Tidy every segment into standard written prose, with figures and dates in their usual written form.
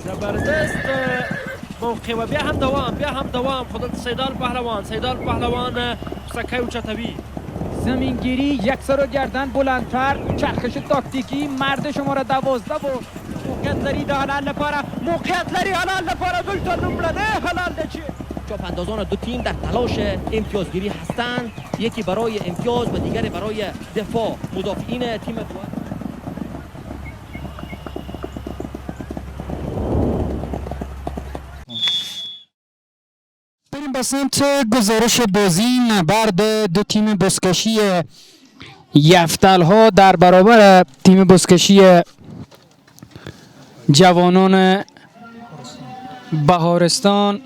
زبردست موقع و بیا هم دوام خودت سیدال پهلوان سکه و چطبی زمینگیری یک سر و گردن بلندتر، چرخش تاکتیکی مرد شماره 12 و موقعیت لري د حلال لپاره دلتا نمرده حلال ده چی چاپاندازان دو تیم در تلاش امتیازگیری هستند، یکی برای امتیاز و دیگری برای دفاع. مدافعین تیم بریم به سمت گزارش بازی. نبرد دو تیم بزکشی یفتل ها در برابر تیم بزکشی جوانان بهارستان.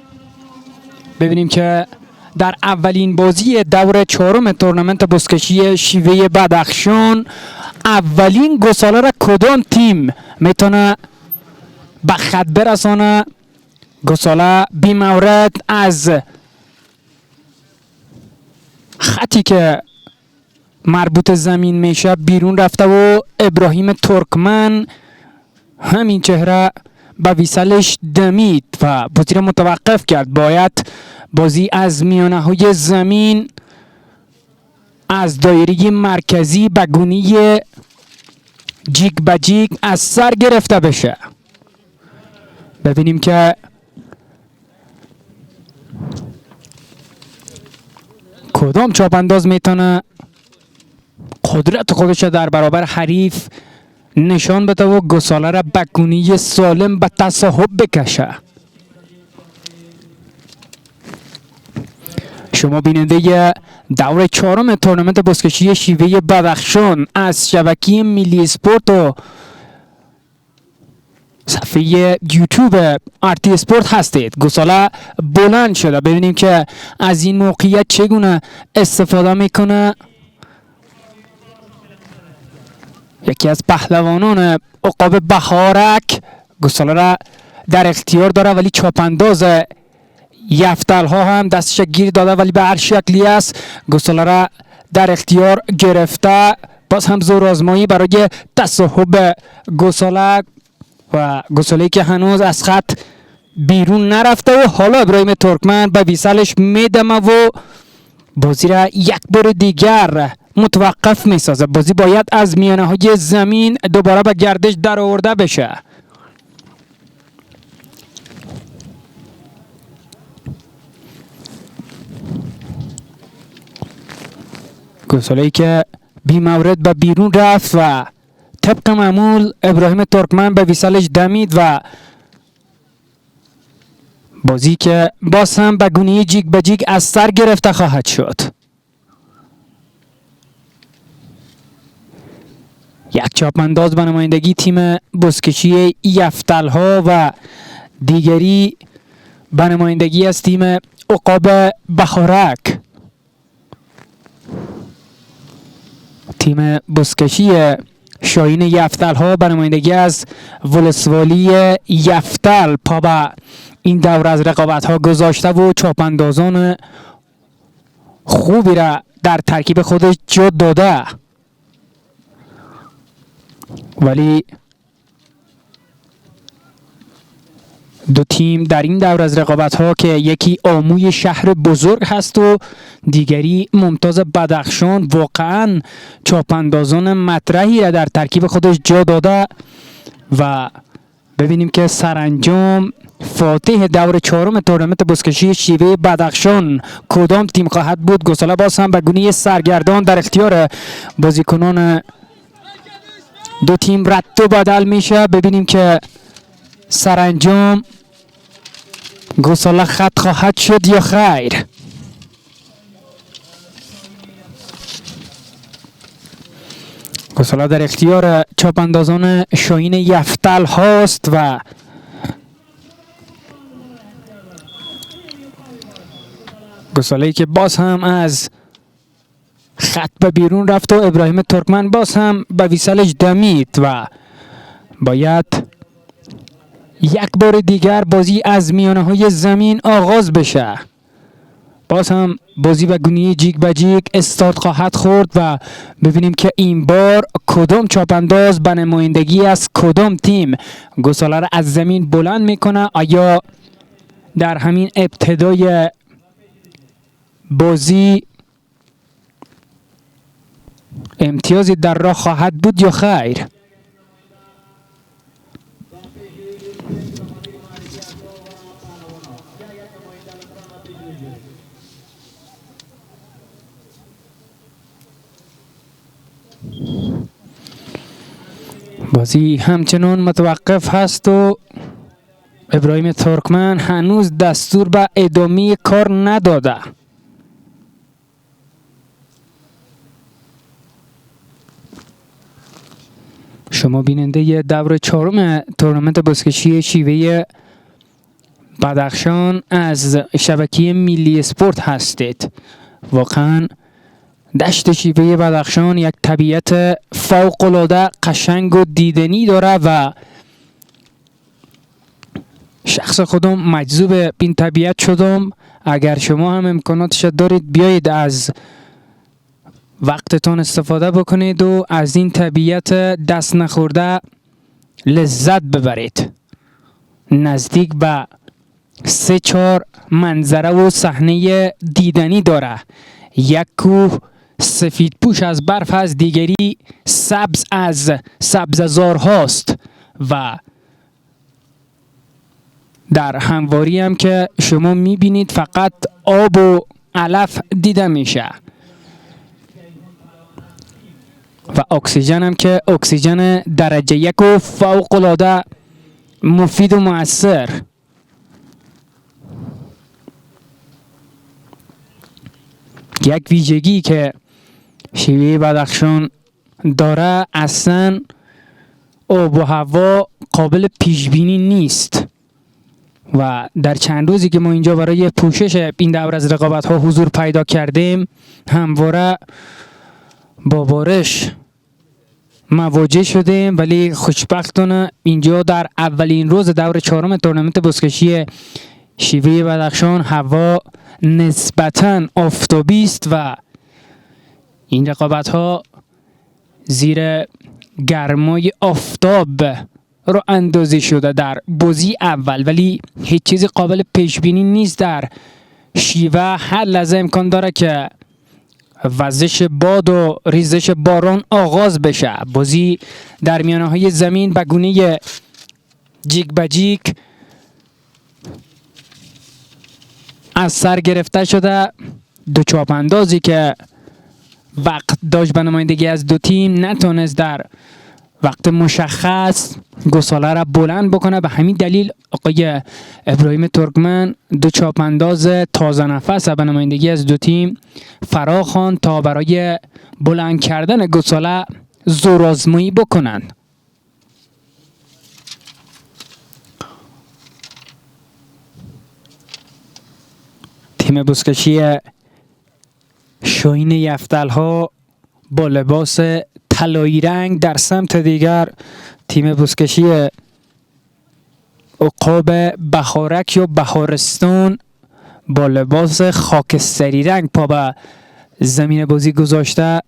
ببینیم که در اولین بازی دور چهارم تورنمنت بزکشی شیوه بدخشان اولین گساله را کدام تیم میتونه به خط برسانه؟ گساله بی مورد از خطی که مربوط زمین میشه بیرون رفته و ابراهیم ترکمن همین چهره به ویسلش دمید و بازی را متوقف کرد. باید بازی از میانه های زمین از دایره مرکزی به گونی جیگ به جیگ از سر گرفته بشه. ببینیم که کدام چاپانداز میتونه قدرت خودش در برابر حریف نشان بده و گساله را به گونی سالم به تصاحب بکشه. شما بیننده دور چهارم تورنمنت بزکشی شیوه بدخشان از شبکه ملی اسپورت و صفحه یوتیوب آرتی اسپورت هستید. گساله بلند شده. ببینیم که از این موقعیت چگونه استفاده میکنه. یکی از پهلوانان عقاب بهارک گساله را در اختیار داره، ولی چاپانداز یفتل ها هم دستش گیر داده، ولی به هر شکلی است گساله را در اختیار گرفته. باز هم زور آزمایی برای تصاحب گساله و گساله‌ای که هنوز از خط بیرون نرفته و حالا ابراهیم ترکمن به ویسلش میدمه و بازی را یک بار دیگر متوقف میسازه. بازی باید از میانه های زمین دوباره به گردش در آورده بشه. گساله‌ای که بی مورد به بیرون رفت و طبق معمول ابراهیم ترکمن به ویسلش دمید و بازی که باز هم به گونی جیگ به جیگ از سر گرفته خواهد شد. یک چاپانداز به نمایندگی تیم بزکشی یفتل ها و دیگری به نمایندگی از تیم عقاب بهارک. تیم بزکشی شاهین یفتل ها به نمایندگی از ولسوالی یفتل پا به این دور از رقابت ها گذاشته و چاپاندازان خوبی را در ترکیب خودش جا داده، ولی دو تیم در این دور از رقابت ها که یکی آموی شهر بزرگ هست و دیگری ممتاز بدخشان واقعا چاپاندازان مطرحی را در ترکیب خودش جا داده و ببینیم که سرانجام فاتح دور چهارم تورنمنت بزکشی شیوه بدخشان کدام تیم خواهد بود. گساله باز هم به گونی سرگردان در اختیار بازیکنان دو تیم رد و بدل میشه. ببینیم که سرانجام گساله خط خواهد شد یا خیر. گساله در اختیار چاپاندازان شاهین یفتل هاست و گساله‌ای که باز هم از خط به بیرون رفت و ابراهیم ترکمن باز هم به ویسلش دمید و باید یک بار دیگر بازی از میانه های زمین آغاز بشه. باز هم بازی به گونی جیگ به جیگ استارت خواهد خورد و ببینیم که این بار کدام چاپانداز به نمایندگی از کدام تیم گساله را از زمین بلند میکنه. آیا در همین ابتدای بازی امتیازی در راه خواهد بود یا خیر؟ بازی همچنان متوقف هست و ابراهیم ترکمن هنوز دستور به ادامه کار نداده. شما بیننده دور چهارم تورنمنت بزکشی شیوه بدخشان از شبکه ملی اسپورت هستید. واقعا دشت شیوه بدخشان یک طبیعت فوق‌العاده قشنگ و دیدنی داره و شخص خودم مجذوب این طبیعت شدم. اگر شما هم امکاناتش دارید بیایید از وقتتان استفاده بکنید و از این طبیعت دست نخورده لذت ببرید. نزدیک به 3-4 منظره و صحنه دیدنی داره. یک کوه سفید پوش از برف است، دیگری سبز از سبززار هاست و در همواری هم که شما میبینید فقط آب و علف دیده میشه و اکسیژن هم که اکسیژن درجه 1 و فوق العاده مفید و مؤثر. یک ویژگی که شیوه بدخشان داره اصلا آب و هوا قابل پیش بینی نیست و در چند روزی که ما اینجا برای پوشش این دور از رقابت ها حضور پیدا کردیم همواره با بارش مواجه شدیم، ولی خوشبختانه اینجا در اولین روز دور چهارم تورنمنت بزکشی شیوه بدخشان هوا نسبتاً آفتابی است و این رقابت ها زیر گرمای آفتاب رو اندازی شده در بازی اول، ولی هیچ چیزی قابل پیش بینی نیست. در شیوه هر لحظه امکان داره که وزش باد و ریزش باران آغاز بشه. بازی در میانه های زمین به گونه جیگ به جیگ از سر گرفته شده. دو چاپاندازی که وقت داشت به نمایندگی از دو تیم نتونست در وقت مشخص گساله را بلند بکنه. به همین دلیل آقای ابراهیم ترکمن دو چاپانداز تازه نفس به نمایندگی از دو تیم فرا خواند تا برای بلند کردن گساله زورآزمایی بکنند. تیم بزکشی شاهین یفتل‌ها با لباس طلایی رنگ، در سمت دیگر تیم بزکشی عقاب بهارک یا بهارستان با لباس خاکستری رنگ پا به زمین بازی گذاشته.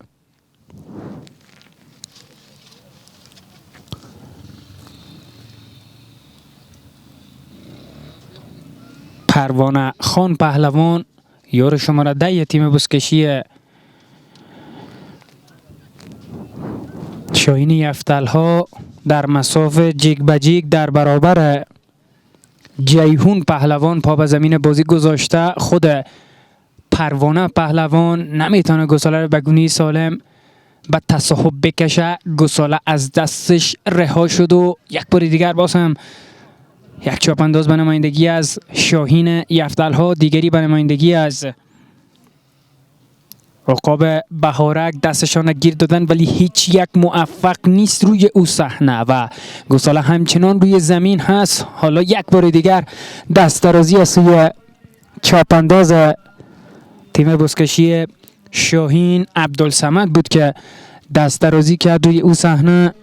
پروانه خان پهلوان یار شماره 10 تیم بزکشی شاهین یفتل‌ها در مساف جیگ به جیگ در برابر جیهون پهلوان پا به زمین بازی گذاشته. خود پروانه پهلوان نمیتونه گساله رو به گونه سالم به تصاحب بکشه. گساله از دستش رها شد و یک بار دیگر باز هم یک چاپانداز به نمایندگی از شاهین یفتل‌ها، دیگری به نمایندگی از عقاب بهارک دستشان گیر دادن، ولی هیچ یک موفق نیست روی او صحنه و گساله همچنان روی زمین هست. حالا یک بار دیگر دست درازی از سوی چاپانداز تیم بزکشی شاهین عبدالصمد بود که دست درازی کرد روی او صحنه،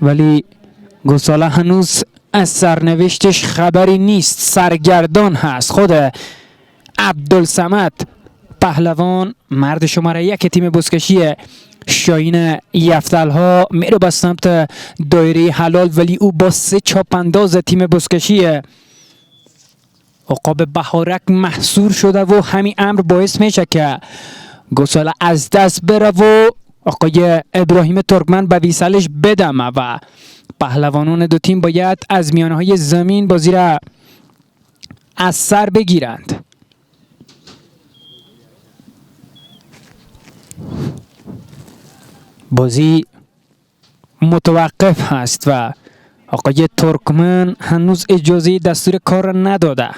ولی گساله هنوز از سرنوشتش خبری نیست، سرگردان هست. خود عبدالصمد پهلوان مرد شماره 1 تیم بزکشی شاهین یفتلها میره به سمت دایره حلال، ولی او با 3 چاپانداز تیم بزکشی عقاب بهارک محصور شده و همین امر باعث میشه که گساله از دست بره و آقای ابراهیم ترکمن به ویسلش بدمه و پهلوانان دو تیم باید از میانه های زمین بازی را از سر بگیرند. بازی متوقف هست و آقای ترکمن هنوز اجازه دستور کار را نداده.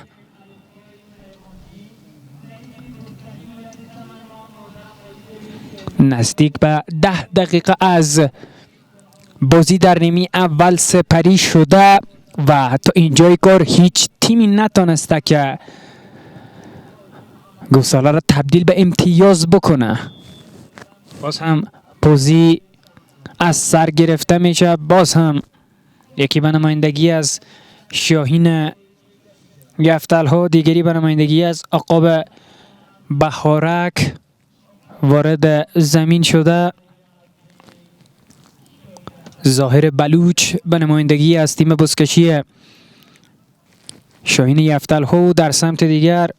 نزدیک به 10 دقیقه از بازی در نیمه اول سپری شده و تا اینجای کار هیچ تیمی نتونسته که گساله را تبدیل به امتیاز بکنه. باز هم بازی از سر گرفته میشه. باز هم یکی به نمایندگی از شاهین یفتلها، دیگری به نمایندگی از عقاب بهارک وارد زمین شده. ظاهر بلوچ به نمایندگی از تیم بزکشی شاهین یفتلها، در سمت دیگر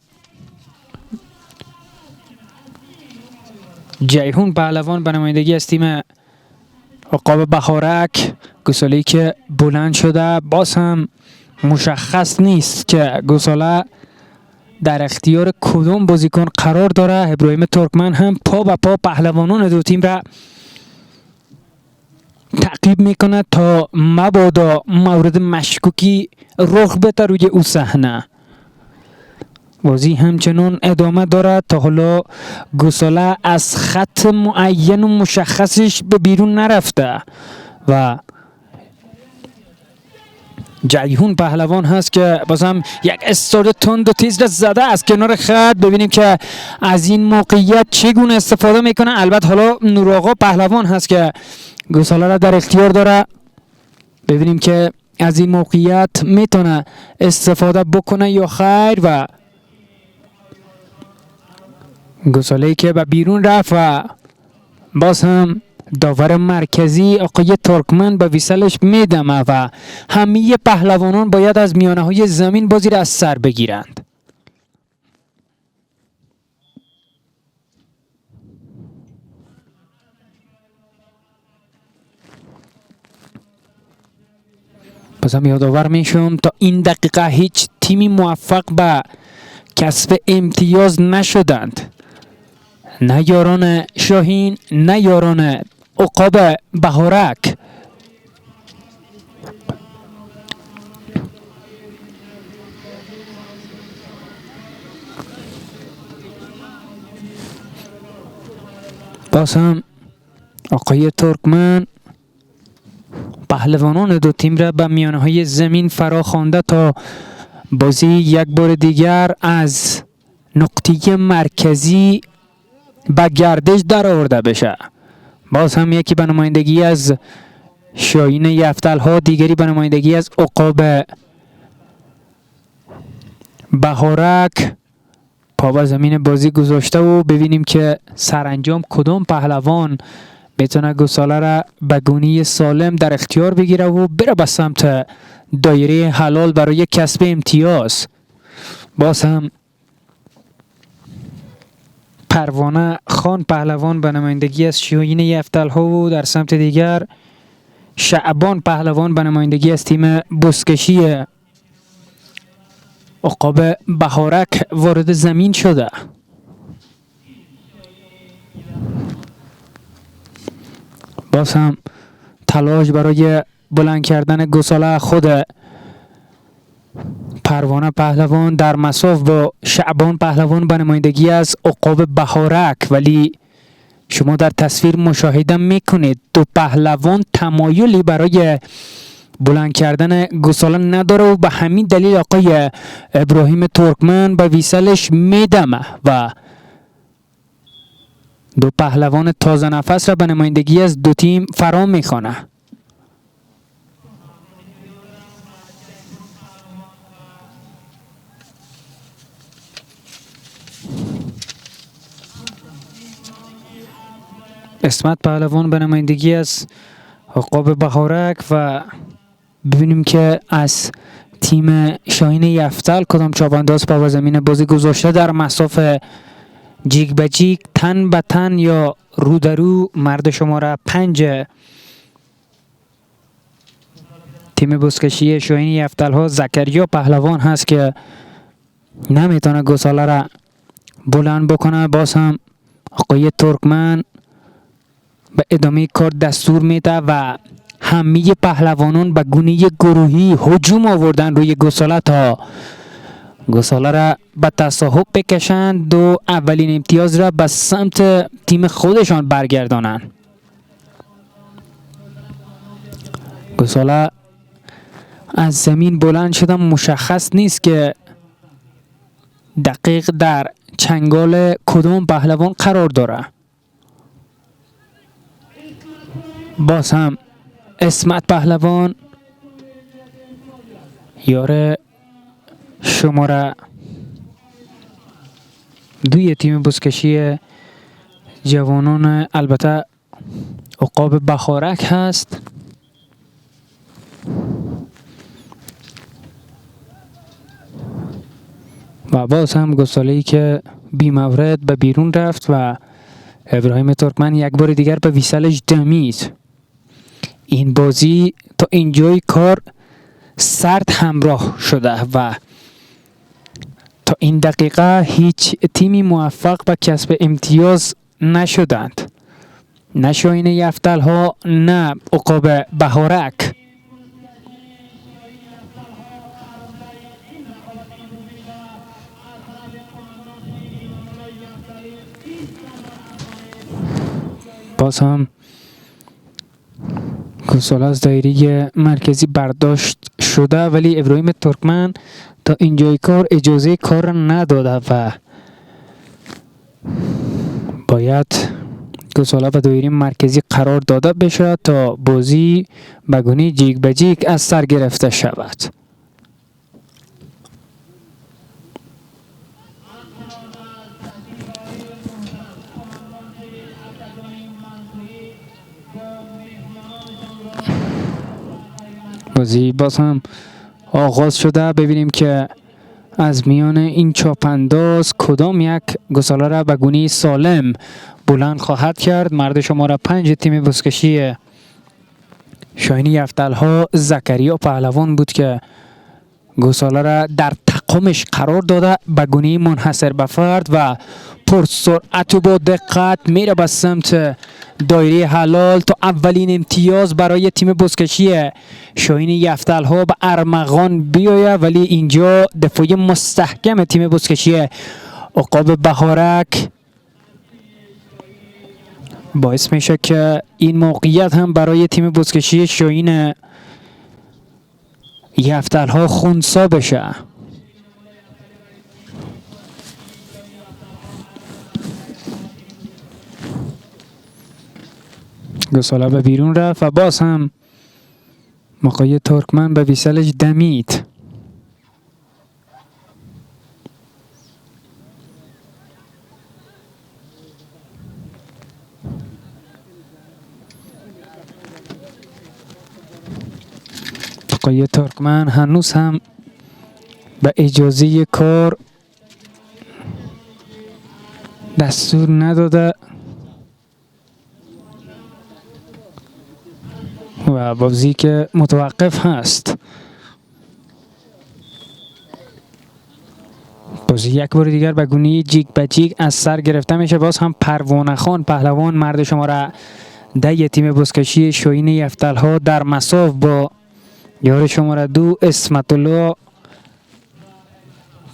جیهون پهلوان به نمایندگی از تیم عقاب بهارک. گساله‌ای که بلند شده، باز هم مشخص نیست که گساله در اختیار کدام بازیکن قرار داره. ابراهیم ترکمن هم پا به پا پهلوانان دو تیم را تعقیب میکنه تا مبادا مورد مشکوکی رخ بده روی او صحنه. بازی همچنان ادامه داره. تا حالا گساله از خط معین و مشخصش به بیرون نرفته و جیهون پهلوان هست که بازم یک استارت تند و تیز را زده از کنار خط. ببینیم که از این موقعیت چگونه استفاده میکنه. البته حالا نوراغا پهلوان هست که گساله را در اختیار داره. ببینیم که از این موقعیت میتونه استفاده بکنه یا خیر. و گساله‌ای که به بیرون رفت و باز هم داور مرکزی آقای ترکمن به ویسلش میدمه و همه پهلوانان باید از میانه های زمین بازی را از سر بگیرند. بازم یادآور میشم تا این دقیقه هیچ تیمی موفق به کسب امتیاز نشدند. نه یاران شاهین، نه یاران عقاب بهارک. باز هم آقای ترکمن پهلوانان دو تیم را به میانه های زمین فرا خوانده تا بازی یک بار دیگر از نقطه مرکزی به گردش در آورده بشه. باز هم یکی به نمایندگی از شاهین یفتلها، دیگری به نمایندگی از عقاب بهارک پا به زمین بازی گذاشته و ببینیم که سرانجام کدام پهلوان میتونه گساله را به گونه سالم در اختیار بگیره و بره به سمت دایره حلال برای کسب امتیاز. باز هم پروانه خان پهلوان به نمایندگی از شاهین یفتلها و در سمت دیگر شعبان پهلوان به نمایندگی از تیم بزکشی عقاب بهارک وارد زمین شده. باز هم تلاش برای بلند کردن گساله خود پروانه پهلوان در مساف با شعبان پهلوان به نمایندگی از عقاب بهارک، ولی شما در تصویر مشاهده میکنید دو پهلوان تمایلی برای بلند کردن گساله نداره و به همین دلیل آقای ابراهیم ترکمن به ویسلش میدمه و دو پهلوان تازه نفس را به نمایندگی از دو تیم فرا میخوانه. اسمت پهلوان به نمایندگی از عقاب بهارک و ببینیم که از تیم شاهین یفتل کدام چاپانداز پا زمین بازی گذاشته در مساف جیگ به جیگ، تن به تن یا رو در رو. مرد شماره 5 تیم بزکشی شاهین یفتل ها زکریا پهلوان هست که نمیتونه گساله را بلند بکنه. باز هم آقای ترکمن به ادامه کار دستور میده و همه پهلوانان به گونه گروهی هجوم آوردن روی گساله تا گساله را به تصاحب بکشند و اولین امتیاز را به سمت تیم خودشان برگردانند. گساله از زمین بلند شده، مشخص نیست که دقیق در چنگال کدام پهلوان قرار داره. باز هم اسمت پهلوان یار شماره 2 تیم بزکشی جوانان البته عقاب بهارک هست. و باز هم گساله‌ای که بی مورد به بیرون رفت و ابراهیم ترکمن یک بار دیگر به ویسلش دمید. این بازی تا اینجای کار سرد همراه شده و تا این دقیقه هیچ تیمی موفق به کسب امتیاز نشدند، نه شاهین یفتل ها نه عقاب بهارک. باز هم گساله از دایره مرکزی برداشت شده ولی ابراهیم ترکمن تا اینجای کار اجازه کار نداده و باید گساله به دایره مرکزی قرار داده بشه تا بازی به گونه جیگ به جیگ از سر گرفته شود. بازی باز هم آغاز شده. ببینیم که از میان این چاپانداز کدام یک گساله را به گونه سالم بلند خواهد کرد. مرد شماره 5 تیم بزکشی شاهین یفتل ها زکریا پهلوان بود که گساله را در تقامش قرار داده به گونه منحصر به فرد و پرسرعت و با دقت میره به سمت دایره حلال تا اولین امتیاز برای تیم بزکشی شاهین یفتل ها به ارمغان بیایه، ولی اینجا دفاعی مستحکم تیم بزکشی عقاب بهارک باعث میشه که این موقعیت هم برای تیم بزکشی شاهین یفتل ها خونسا بشه. گساله به بیرون رفت و باز هم آقای ترکمن به ویسلش دمید. آقای ترکمن هنوز هم به اجازه کار دستور نداده و بازی که متوقف هست. بازی یک بار دیگر به گونه جیگ به جیگ از سر گرفته میشه. باز هم پروانه خان پهلوان مرد شماره 10 تیم بزکشی شاهین یفتل ها در مساف با یار شماره 2 اسمت الله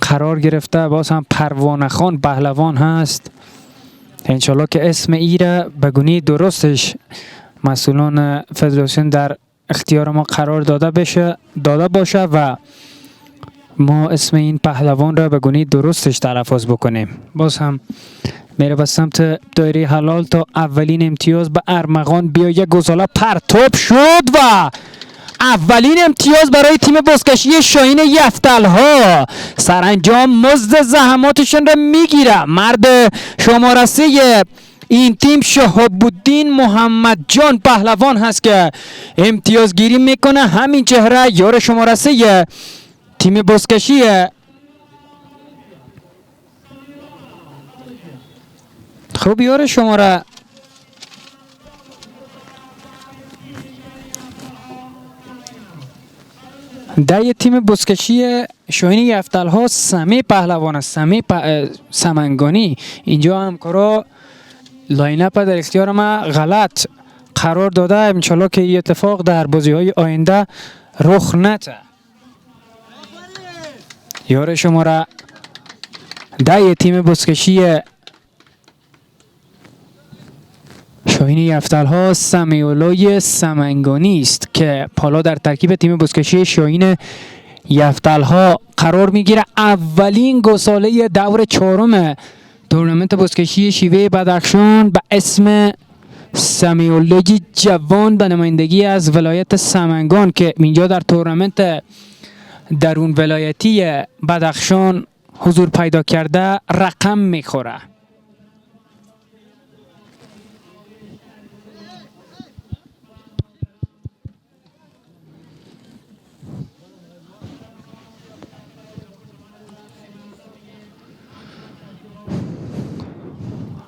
قرار گرفته. باز هم پروانه خان پهلوان هست. انشالله که اسم ای را به گونه درستش مسئولان فدراسیون در اختیار ما قرار داده باشه و ما اسم این پهلوان را به گونه درستش تلفظ بکنیم. باز هم میره به سمت دایره حلال تا اولین امتیاز به ارمغان بیایه. گساله پرتاب شد و اولین امتیاز برای تیم بزکشی شاهین یفتل ها سرانجام مزد زحماتشون را میگیره. مرد شماره 3 این تیم شهاب الدین محمد جان پهلوان هست که امتیازگیری میکنه. همین چهره یار شماره 3 تیم بزکشی. خب یار شماره ده تیم بزکشی شاهین یفتل ها سمی پهلوان است. سمنگانی. اینجا همکارا لاین اپ در اختیار ما غلط قرار داده. انشالله که این اتفاق در بازی های آینده رخ نده. یار شماره ده تیم بزکشی شاهین یفتل ها سمیولای سمنگانی است که حالا در ترکیب تیم بزکشی شاهین یفتل ها قرار میگیره. اولین گساله دور 4 تورنمنت بزکشی شیوه بدخشان به اسم سمیولای جوان به نمایندگی از ولایت سمنگان که اینجا در تورنمنت درون ولایتی بدخشان حضور پیدا کرده رقم میخوره.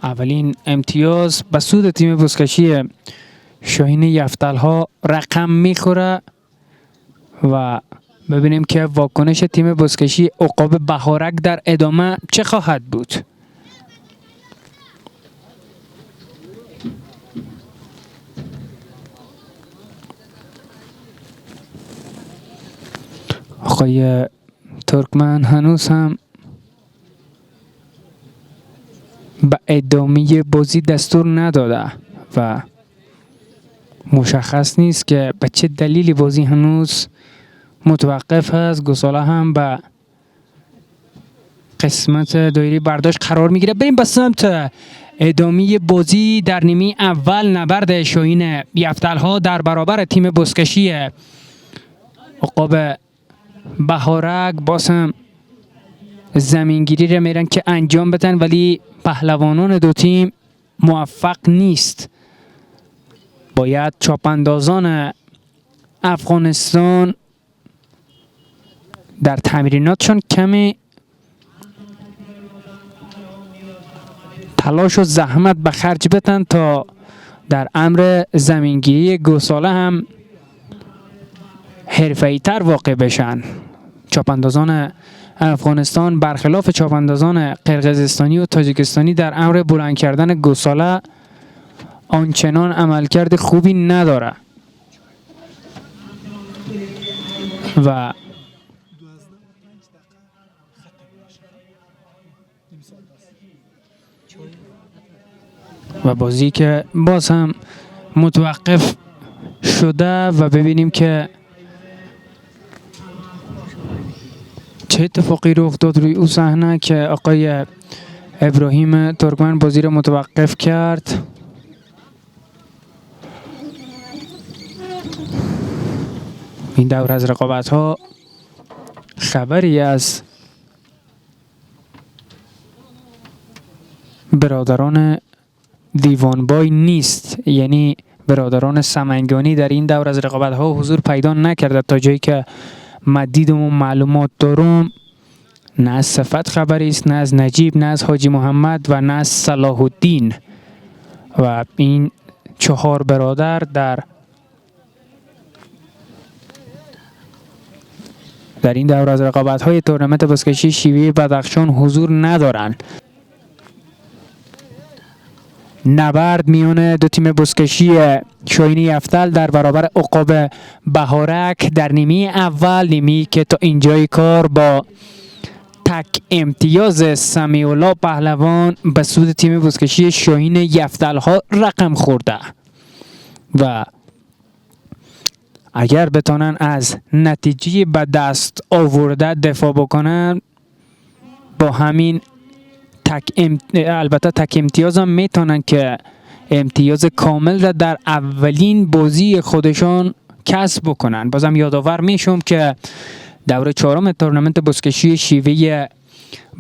اولین امتیاز به سود تیم بزکشی شاهین یفتل ها رقم میخوره و ببینیم که واکنش تیم بزکشی عقاب بهارک در ادامه چه خواهد بود. آقای ترکمن هنوز هم به ادامه بازی دستور نداده و مشخص نیست که به چه دلیلی بازی هنوز متوقف است. گساله هم به قسمت دایره برداشت قرار میگیره. بریم به سمت ادامه بازی. در نیمه اول نبرد شاهین یفتل ها در برابر تیم بزکشی عقاب بهارک باز هم زمینگیری را میرن که انجام بدن ولی پهلوانان دو تیم موفق نیست. باید چاپاندازان افغانستان در تمریناتشان کمی تلاش و زحمت به خرج بدن تا در امر زمینگیری گساله هم حرفه‌ای تر واقع بشن. چاپاندازان افغانستان برخلاف چاپاندازان قرقیزستانی و تاجیکستانی در امر بلند کردن گساله آنچنان عملکرد خوبی نداره و بازی که باز هم متوقف شده و ببینیم که چه اتفاقی رخ داد روی او صحنه که آقای ابراهیم ترکمن بازی را متوقف کرد. این دور از رقابت ها خبری از برادران دیوانبای نیست، یعنی برادران سمنگانی در این دور از رقابت ها حضور پیدا نکرده تا جایی که مدید و معلومات دارم. نه از صفت خبری است، نه از نجیب، نه از حاجی محمد و نه از صلاح الدین و این 4 برادر در این دور از رقابت های تورنمنت بزکشی شیوه بدخشان حضور ندارند. نبرد میان دو تیم بزکشی شاهین یفتل در برابر عقاب بهارک در نیمه اول، نیمه که تا اینجای کار با تک امتیاز سمیولا پهلوان به سود تیم بزکشی شاهین یفتل ها رقم خورده و اگر بتانن از نتیجه به دست آورده دفاع بکنن با همین البته تک امتیاز هم میتونن که امتیاز کامل را در اولین بازی خودشان کسب بکنن. بازم یادآور میشم که دور 4 تورنمنت بزکشی شیوه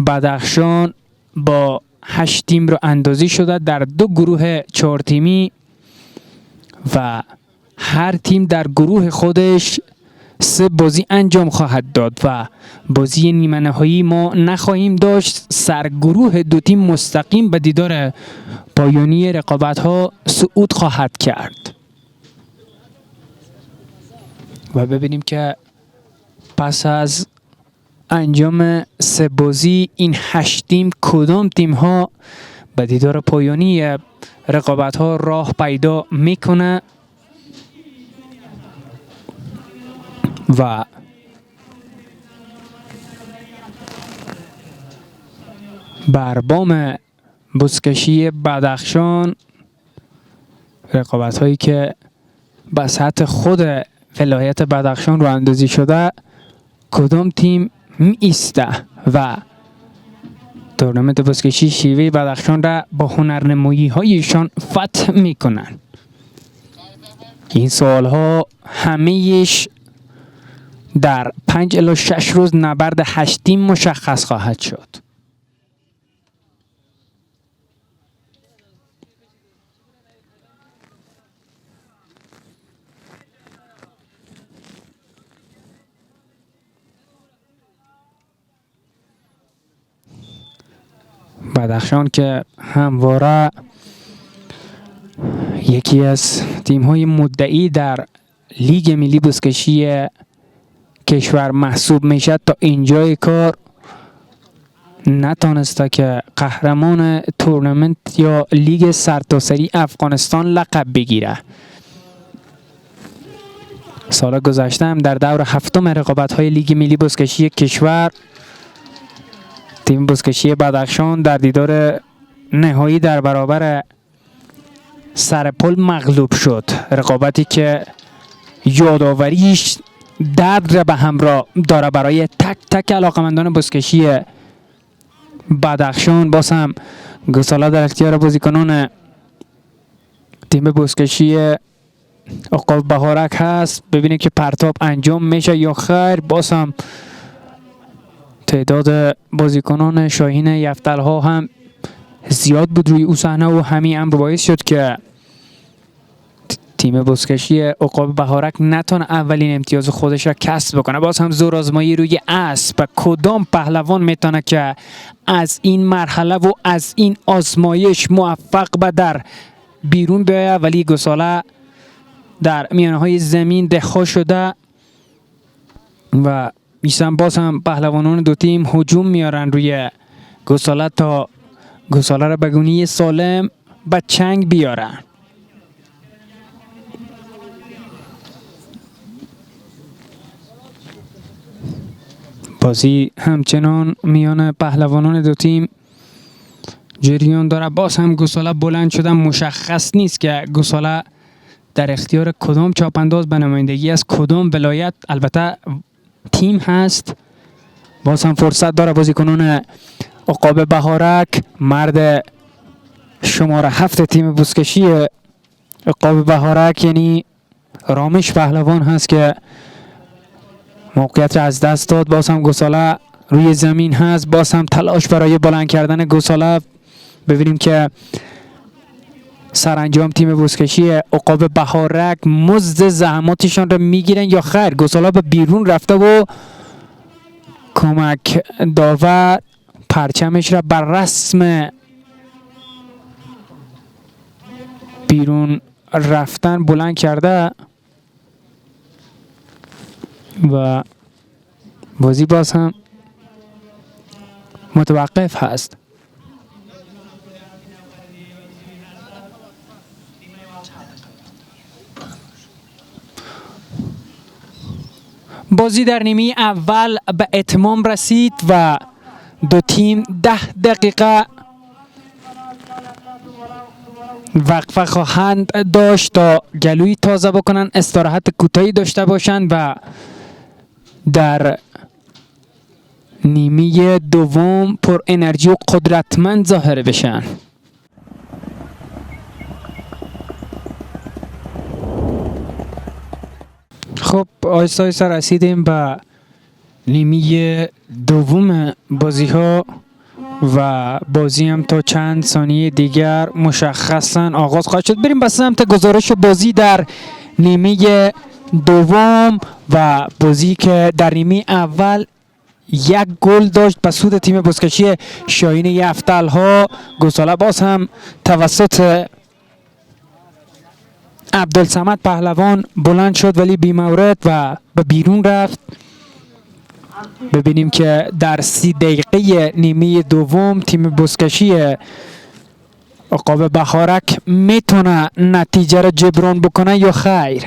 بدخشان با 8 تیم رو اندازی شده در 2 گروه 4 تیمی و هر تیم در گروه خودش 3 بازی انجام خواهد داد و بازی نیمه نهایی ما نخواهیم داشت. سرگروه 2 تیم مستقیم به دیدار پایانی رقابت ها صعود خواهد کرد و ببینیم که پس از انجام 3 بازی این 8 تیم کدام تیم ها به دیدار پایانی رقابت ها راه پیدا میکنه و بر بام بزکشی بدخشان رقابت هایی که به سطح خود ولایت بدخشان رو اندازی شده کدام تیم می ایسته و تورنمنت بزکشی شیوه بدخشان را با هنرنمایی هایشان فتح می کنند. این سوال ها همه‌اش در 5 الی 6 روز نبرد 8 تیم مشخص خواهد شد. بدخشان که همواره یکی از تیم‌های مدعی در لیگ ملی بزکشی کشور محسوب میشد تا اینجای کار نتانسته که قهرمان تورنمنت یا لیگ سرتاسری افغانستان لقب بگیره. سال گذشته هم در دور 7 رقابت‌های لیگ ملی بزکشی کشور تیم بزکشی بدخشان در دیدار نهایی در برابر سرپل مغلوب شد. رقابتی که یادآوریش درد را به همراه داره برای تک تک علاقمندان بزکشی بدخشان. باز هم گساله در اختیار بازیکنان تیم بزکشی عقاب بهارک هست. ببینید که پرتاب انجام میشه یا خیر. باز هم تعداد بازیکنان شاهین یفتل ها هم زیاد بود روی او صحنه و همین امر باعث شد که تیم بزکشی عقاب بهارک نتونه اولین امتیاز خودش را کسب بکنه. باز هم زور آزمایی روی اسب. کدام پهلوان میتونه که از این مرحله و از این آزمایش موفق به در بیرون بیاید، ولی گساله در میانه های زمین دخا شده و میشن. باز هم پهلوانان 2 تیم هجوم میارن روی گساله تا گساله را به گونی سالم به چنگ بیارن. بازی همچنان میان پهلوانان 2 تیم جریان داره. باز هم گساله بلند شدن. مشخص نیست که گساله در اختیار کدام چاپانداز به نمایندگی از کدام ولایت البته تیم هست. باز هم فرصت داره بازیکنان عقاب بهارک، مرد شماره 7 تیم بزکشی عقاب بهارک یعنی رامش پهلوان هست که موقعیت را از دست داد. باز هم گساله روی زمین هست. باز هم تلاش برای بلند کردن گساله. ببینیم که سرانجام تیم بزکشی عقاب بهارک مزد زحماتشان را میگیرن یا خیر. گساله به بیرون رفته و کمک داور پرچمش را بر رسم بیرون رفتن بلند کرده و بازی باز هم متوقف هست. بازی در نیمه اول به اتمام رسید و 2 تیم 10 دقیقه وقفه خواهند داشت تا گلوی تازه بکنن، استراحت کوتاهی داشته باشند و در نیمه دوم پر انرژی و قدرتمند ظاهر بشن. خب آهسته آهسته رسیدیم به نیمه دوم بازی ها و بازی هم تا چند ثانیه دیگر مشخصا آغاز خواهد شد. بریم به سمت گزارش بازی در نیمه دوم و بازی که در نیمه اول یک گل داشت به سود تیم بزکشی شاهین یفتل‌ها. گساله باز هم توسط عبدالصمد پهلوان بلند شد ولی بی‌مورد و به بیرون رفت. ببینیم که در 30 دقیقه نیمه دوم تیم بزکشی عقاب بهارک میتونه نتیجه را جبران بکنه یا خیر.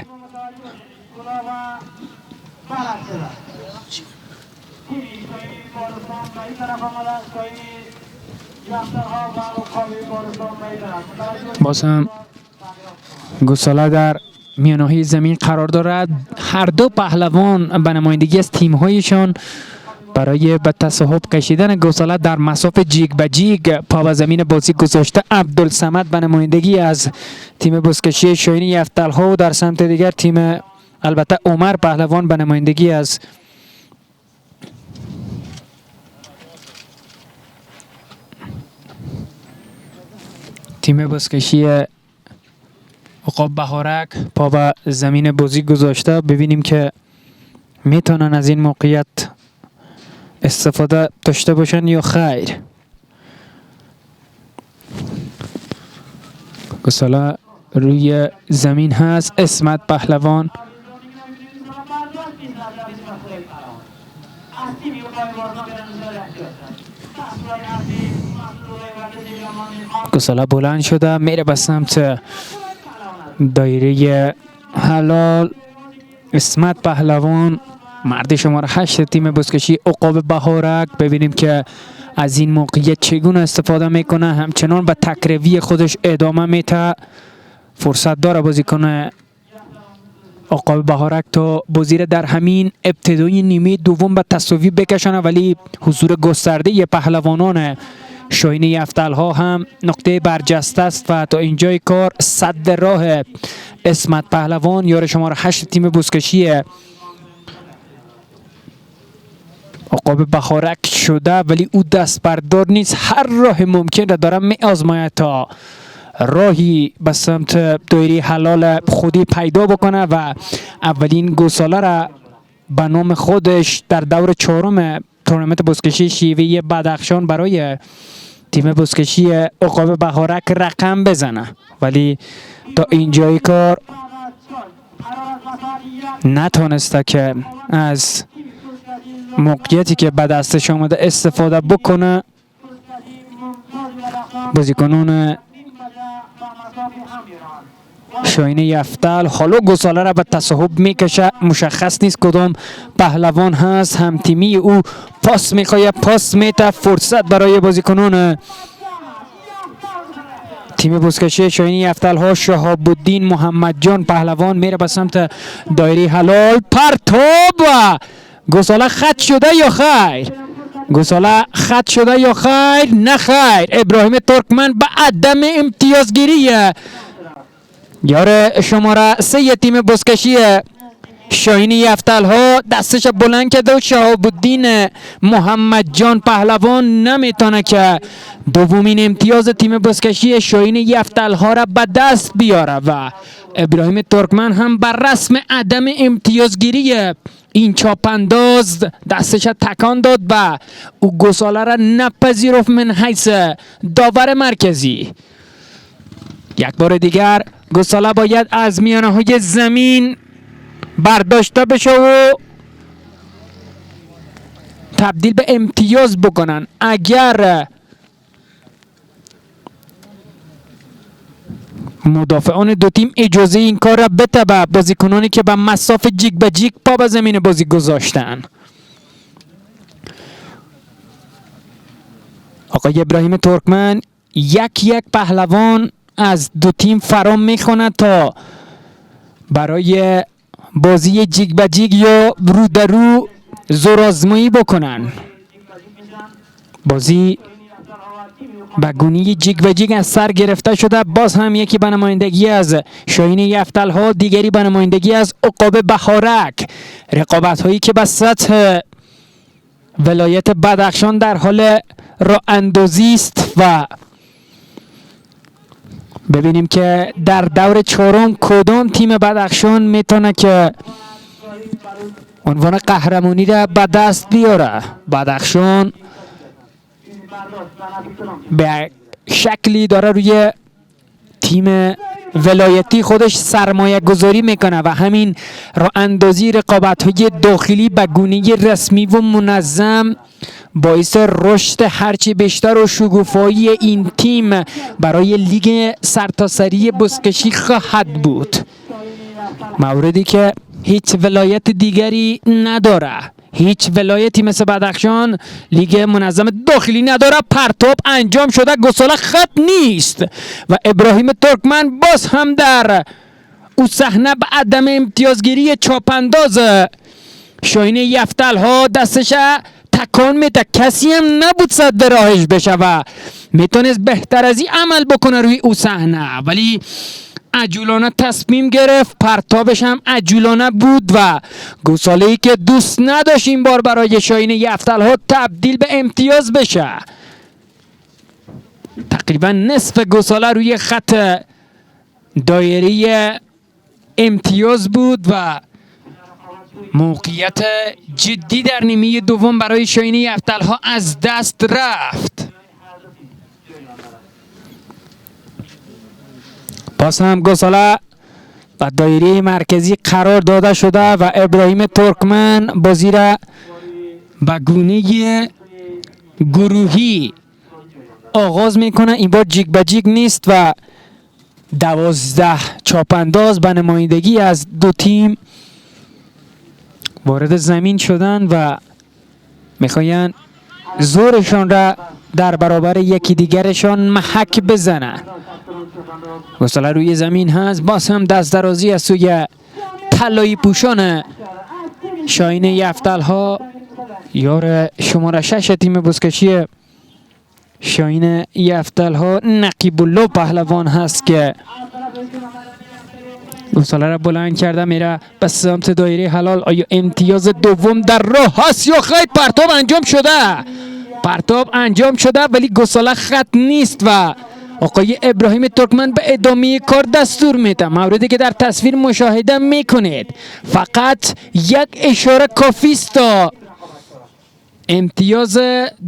باز هم گساله در میانه زمین قرار دارد. هر دو پهلوان به نمایندگی از تیم‌هایشان برای به تصاحب کشیدن گساله در مسافت جیگ به جیگ پا به زمین بازی گذاشته. عبدالصمد به نمایندگی از تیم بزکشی شاهین یفتل‌ها و در سمت دیگر تیم البته عمر پهلوان به نمایندگی از تیم بزکشی عقاب بهارک پا به زمین بازی گذاشته. ببینیم که میتونن از این موقعیت استفاده داشته باشن یا خیر. گساله روی زمین هست. اسمت پهلوان گساله بلند شده میره به سمت دایره حلال. اسمت پهلوان مرد شماره 8 تیم بزکشی عقاب بهارک. ببینیم که از این موقعیت چگونه استفاده میکنه. همچنان به تکروی خودش ادامه میده. فرصت داره بازی کنه عقاب بهارک تا بازی را در همین ابتدای نیمه دوم به تساوی بکشانه، ولی حضور گسترده پهلوانان شاهین یفتل‌ها هم نقطه برجسته است و تا اینجای کار صد راه اسمت پهلوان یار شماره 8 تیم بزکشی عقاب بهارک شده، ولی او دست بردار نیست. هر راه ممکن را داره می آزماید تا راهی به سمت دایره حلال خودی پیدا بکنه و اولین گساله را به نام خودش در دور چهارم تورنمنت بزکشی شیوه بدخشان برای تیم بزکشی عقاب بهارک رقم بزنه، ولی تا اینجای کار نتونسته که از موقعیتی که به دستش آمده استفاده بکنه. بازیکنان شاهین یفتل حالا گساله را به تصاحب میکشه. مشخص نیست کدام پهلوان هست. هم تیمی او پاس میخواه، پاس میته. فرصت برای بازیکنان تیم بزکشی شاهین یفتل ها. شهاب الدین محمد جان پهلوان میره به سمت دایره حلال. پرتاب و گساله خط شده یا خیر؟ گساله خط شده یا خیر؟ نه خیر. ابراهیم ترکمن به عدم امتیازگیری یار شماره 3 تیم بزکشی شاهین یفتل‌ها دستش بلند کرده و شهاب الدین محمد جان پهلوان نمیتونه که دومین امتیاز تیم بزکشی شاهین یفتل‌ها را به دست بیاره و ابراهیم ترکمن هم بر رسم عدم امتیازگیری این چاپانداز دستش تکان داد و او گساله را نپذیرفت من حیث داور مرکزی. یک بار دیگر گساله باید از میانه های زمین برداشته بشه و تبدیل به امتیاز بکنن. اگر مدافعان دو تیم اجازه این کار را بده به بازیکنانی که به مسافت جیگ به جیگ پا به زمین بازی گذاشتن. آقای ابراهیم ترکمن یک پهلوان از دو تیم فرام میخونه تا برای بازی جیگ به جیگ یا رو در رو زورآزمایی بکنن. بازی به گونی جیگ و جیگ از سر گرفته شده. باز هم یکی به نمایندگی از شاهین یفتل‌ها، دیگری به نمایندگی از عقاب بهارک. رقابت هایی که به سطح ولایت بدخشان در حال راه اندازی است و ببینیم که در دور چهارم کدام تیم بدخشان میتونه که عنوان قهرمانی را به دست بیاره. بدخشان به شکلی داره روی تیم ولایتی خودش سرمایه گذاری میکنه و همین راه اندازی رقابت های داخلی به گونه رسمی و منظم باعث رشد هرچی بیشتر و شگوفایی این تیم برای لیگ سرتاسری بزکشی خواهد بود، موردی که هیچ ولایت دیگری نداره. هیچ ولایتی مثل بدخشان لیگ منظم داخلی نداره. پرتاب انجام شده، گساله خط نیست و ابراهیم ترکمن باز هم در او صحنه به عدم امتیازگیری چاپانداز شاهین یفتل ها دستش تکان میده. کسی هم نبود صد راهش بشه و میتونست بهتر از این عمل بکنه روی او صحنه، ولی عجولانه تصمیم گرفت. پرتابش هم عجولانه بود و گساله‌ای که دوست نداشت این بار برای شاهین یفتل ها تبدیل به امتیاز بشه. تقریبا نصف گساله روی خط دایره امتیاز بود و موقعیت جدی در نیمه دوم برای شاهین یفتل ها از دست رفت. باز هم گساله و دایره مرکزی قرار داده شده و ابراهیم ترکمن بازی را به گونه گروهی آغاز میکنه. این بار جیگ به جیگ نیست و 12 چاپانداز به نمایندگی از دو تیم وارد زمین شدن و میخواین زورشان را در برابر یکی دیگرشان محک بزنن. گساله روی زمین هست، باز هم دست درازی از سوی طلایی پوشان شاهین یفتل ها، یار شماره 6 تیم بزکشی شاهین یفتل ها نقیب الله پهلوان هست که گساله را بلند کرده میره به سمت دایره حلال. آیا امتیاز دوم در راه هست یا خیر؟ پرتاب انجام شده، پرتاب انجام شده ولی گساله خط نیست و آقای ابراهیم ترکمن به ادامه کار دستور میده. موردی که در تصویر مشاهده میکنید فقط یک اشاره کافی است تا امتیاز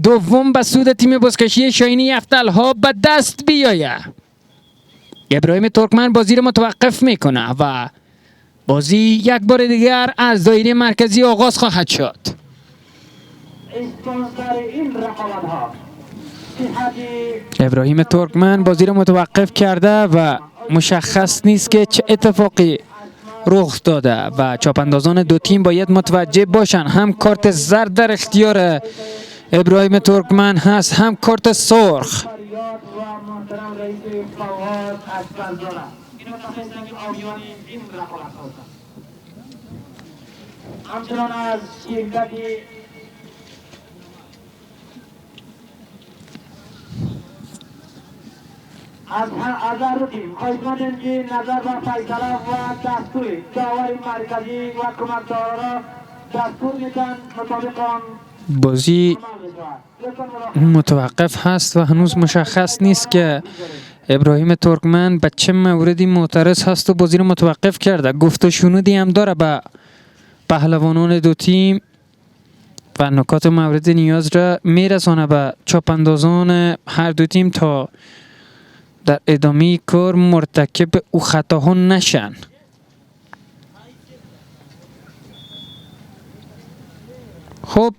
دوم به سود تیم بزکشی شاهین یفتل ها به دست بیاید. ابراهیم ترکمن بازی را متوقف میکنه و بازی یک بار دیگر از دایره مرکزی آغاز خواهد شد. ابراهیم ترکمن بازی را متوقف کرده و مشخص نیست که چه اتفاقی رخ داده و چاپاندازان دو تیم باید متوجه باشن. هم کارت زرد در اختیار ابراهیم ترکمن هست، هم کارت سرخ. همچنان از شرکتی از هر دو تیم خواهش می‌کنیم که نظر به فیصله و دستور داور مرکزی و کمکداران دستور میدن مطابق آن بازی متوقف هست و هنوز مشخص نیست که ابراهیم ترکمن به چه موردی معترض هست و بازی رو متوقف کرده. گفت و شنودی هم داره به پهلوانان دو تیم و نکات مورد نیاز را میرسانه به چاپاندازان هر دو تیم تا در ادامه کار مرتکب او خطاها نشن. خب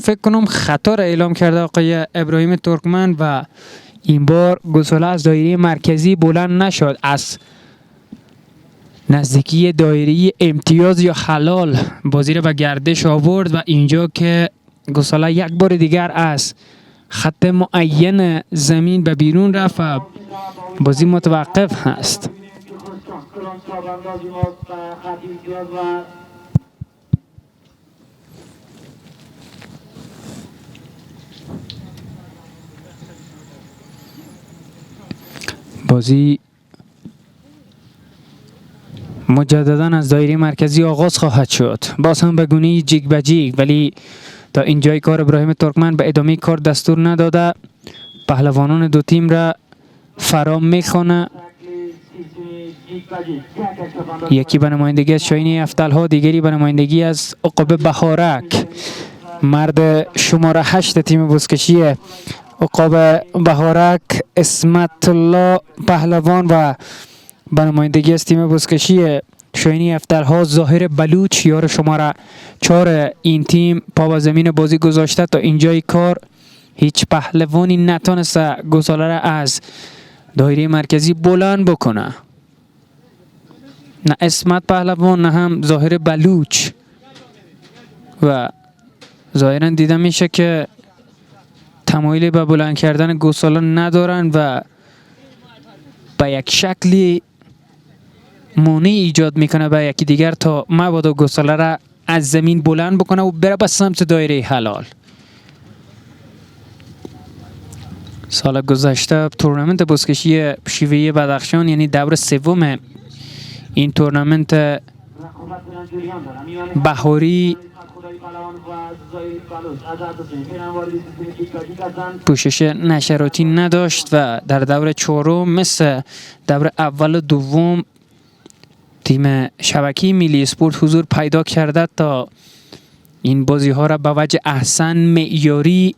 فکر کنم خطا را اعلام کرده آقای ابراهیم ترکمن و این بار گساله از دایره مرکزی بلند نشد، از نزدیکی دایره امتیاز یا حلال بازی را به گردش آورد و اینجا که گساله یک بار دیگر از خط معین زمین به بیرون رفت و بازی متوقف هست. بازی مجددا از دایره مرکزی آغاز خواهد شد، باز هم به گونه جیگ به جیگ، ولی تا اینجای کار ابراهیم ترکمن به ادامه کار دستور نداده. پهلوانان دو تیم را فرا میخوانه. یکی به نمایندگی از شاهین افتالها، دیگری به نمایندگی از عقاب بهارک. مرد شماره 8 تیم بزکشی عقاب بهارک اسمت الله پهلوان و به نمایندگی از تیم بزکشی شاهین افتالها ظاهر بلوچ یار شماره 4 این تیم پا به زمین بازی گذاشته. تا اینجای کار هیچ پهلوانی نتونسته گساله را از دایره مرکزی بلند بکنه. نه اسمت پهلوان نه هم ظاهر بلوچ و ظاهرا دیده میشه که تمایلی به بلند کردن گساله ندارن و به یک شکلی مانع ایجاد میکنه به یکی دیگر تا مبادا گساله را از زمین بلند بکنه و بره به سمت دایره حلال. سال گذشته تورنمنت بزکشی شیوهی بدخشان یعنی دور سوم این تورنمنت بهاری پوشش نشراتی نداشت و در دور چهارم مثل دور اول و دوم تیم شبکه ملی اسپورت حضور پیدا کرده تا این بازی ها را به وجه احسن معیاری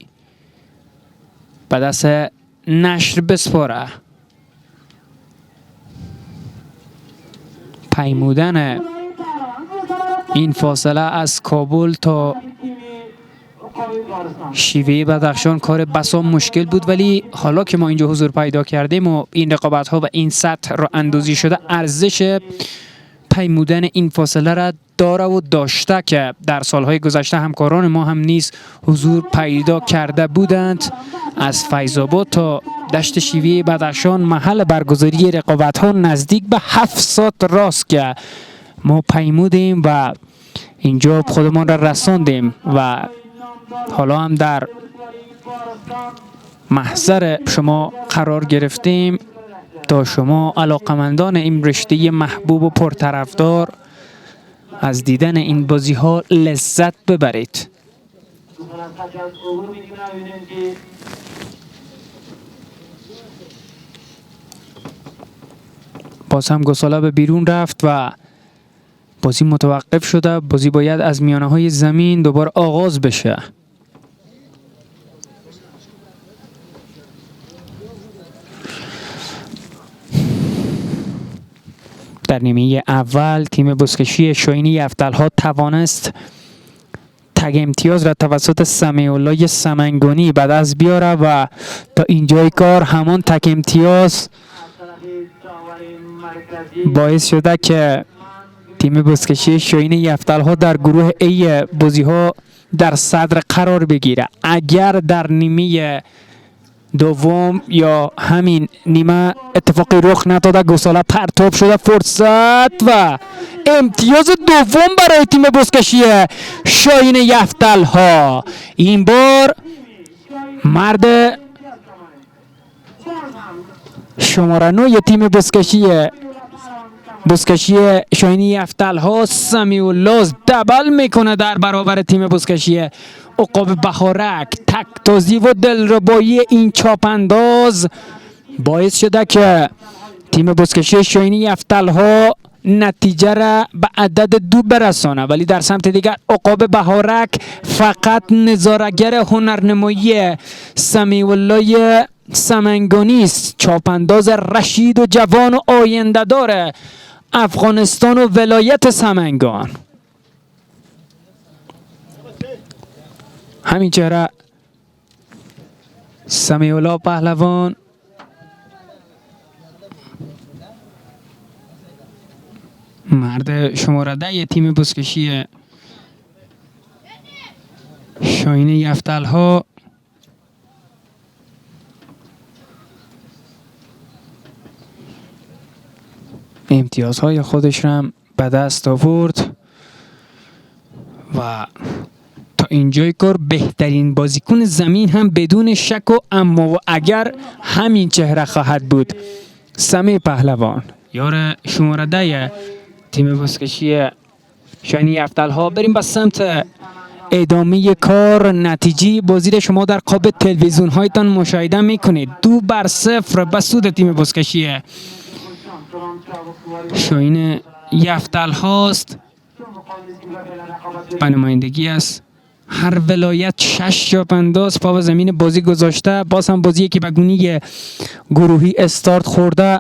به دست نشر بسپاره. پیمودن این فاصله از کابل تا شیوه بدخشان کار بسا مشکل بود، ولی حالا که ما اینجا حضور پیدا کردیم و این رقابت ها و این سطح را اندازی شده، ارزش پیمودن این فاصله را داره و داشته که در سالهای گذشته همکاران ما هم نیز حضور پیدا کرده بودند. از فیض‌آباد تا دشت شیوه بدخشان محل برگزاری رقابت ها نزدیک به 7 ساعت راست که ما پیمودیم و اینجا خودمان را رساندیم و حالا هم در محضر شما قرار گرفتیم تا شما علاقمندان این رشته محبوب و پرطرفدار از دیدن این بازی ها لذت ببرید. باز هم گساله به بیرون رفت و بازی متوقف شده. بازی باید از میانه های زمین دوباره آغاز بشه. در نیمه اول تیم بزکشی شاهین افتالها توانست تگ امتیاز را توسط سمیع الله سمنگانی به دست بیاره و تا اینجای کار همان تگ امتیاز باعث شده که تیم بزکشی شاهین افتالها در گروه ای بازی ها در صدر قرار بگیره. اگر در نیمه دوم یا همین نیمه اتفاقی رخ نداده، گساله پرتاب شده، فرصت و امتیاز دوم برای تیم بزکشی شاهین افتالها. این بار مرد شماره 9 تیم بزکشی شاهین افتالها سمیع الله دبل میکنه در برابر تیم بزکشی عقاب بهارک. تک‌تازی و دلربایی این چاپانداز باعث شده که تیم بزکشی شاهین افتالها نتیجه را به عدد 2 برسانه، ولی در سمت دیگر عقاب بهارک فقط نظاره‌گر هنرنمایی سمیع الله سمنگانی است. چاپانداز رشید و جوان و آینده دار افغانستان و ولایت سمنگان. همین چهره سمیع الله پهلوان مرد شماره 10 تیم بزکشی شاهین افتالها امتیازهای خودش را به دست آورد و تا اینجای کار بهترین بازیکن زمین هم بدون شک و اما و اگر همین چهره خواهد بود. سمیع پهلوان یار شماره 10 تیم بزکشی شاهین افتالها. بریم به سمت ادامه کار نتیجه بازی را شما در قاب تلویزیون هایتان مشاهده میکنید. 2-0 به سود تیم بزکشی شاهین یفتل هاست. به نمایندگی است هر ولایت 6 چاپانداز پا به زمین بازی گذاشته. باز هم بازی که به گونی گروهی استارت خورده،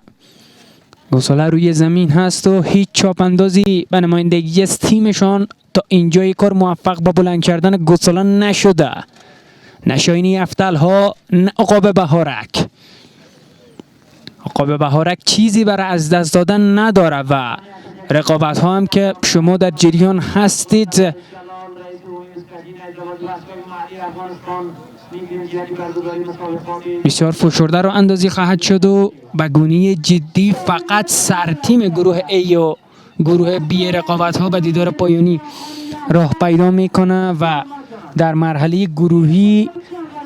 گساله روی زمین هست و هیچ چاپاندازی به نمایندگی از تیمشان تا اینجای کار موفق به بلند کردن گساله نشده. نه شاهین یفتل ها نه عقاب بهارک. عقاب بهارک چیزی برای از دست دادن نداره و رقابت ها هم که شما در جریان هستید. بسیار فشرده رو اندازی خواهد شد و به گونه جدی فقط سر تیم گروه A و گروه B رقابت ها به دیدار پایانی راه پیدا میکنه و در مرحله گروهی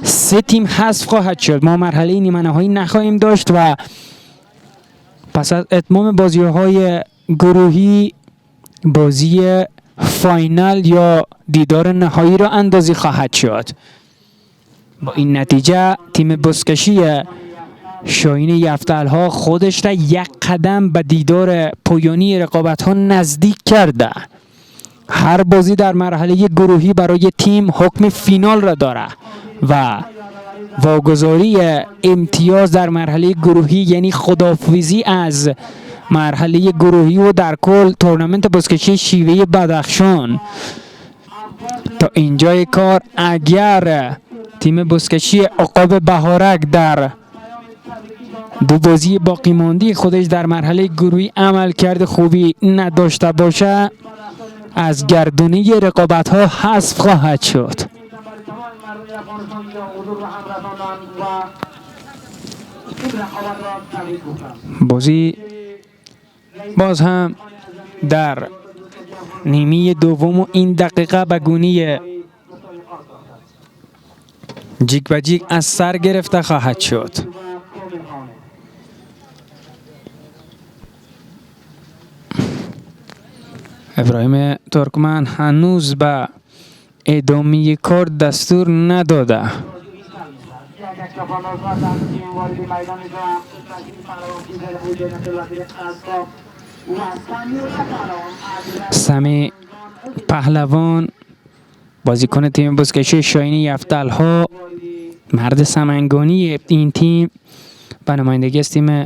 3 تیم حذف خواهد شد. ما مرحله نیمه نهایی نخواهیم داشت و پس از اتمام بازی های گروهی بازی فاینال یا دیدار نهایی را اندازی خواهد شد. با این نتیجه تیم بزکشی شاهین یفتل ها خودش را یک قدم به دیدار پایانی رقابت ها نزدیک کرده. هر بازی در مرحله گروهی برای تیم حکم فینال را داره و واگذاری امتیاز در مرحله گروهی یعنی خداحافظی از مرحله گروهی و در کل تورنمنت بزکشی شیوه بدخشان. تا اینجای کار اگر تیم بزکشی عقاب بهارک در 2 بازی باقی مانده خودش در مرحله گروهی عمل کرده خوبی نداشته باشه، از گردونه رقابت ها حذف خواهد شد. بازی باز هم در نیمه دوم و این دقیقه به گونه جیک به جیک از سر گرفته خواهد شد. ابراهیم ترکمن هنوز به ادامه کار دستور نداده. سمی پهلوان بازیکن تیم بزکشی شاهین یفتل ها، مرد سمنگانی این تیم، به نمایندگی از تیم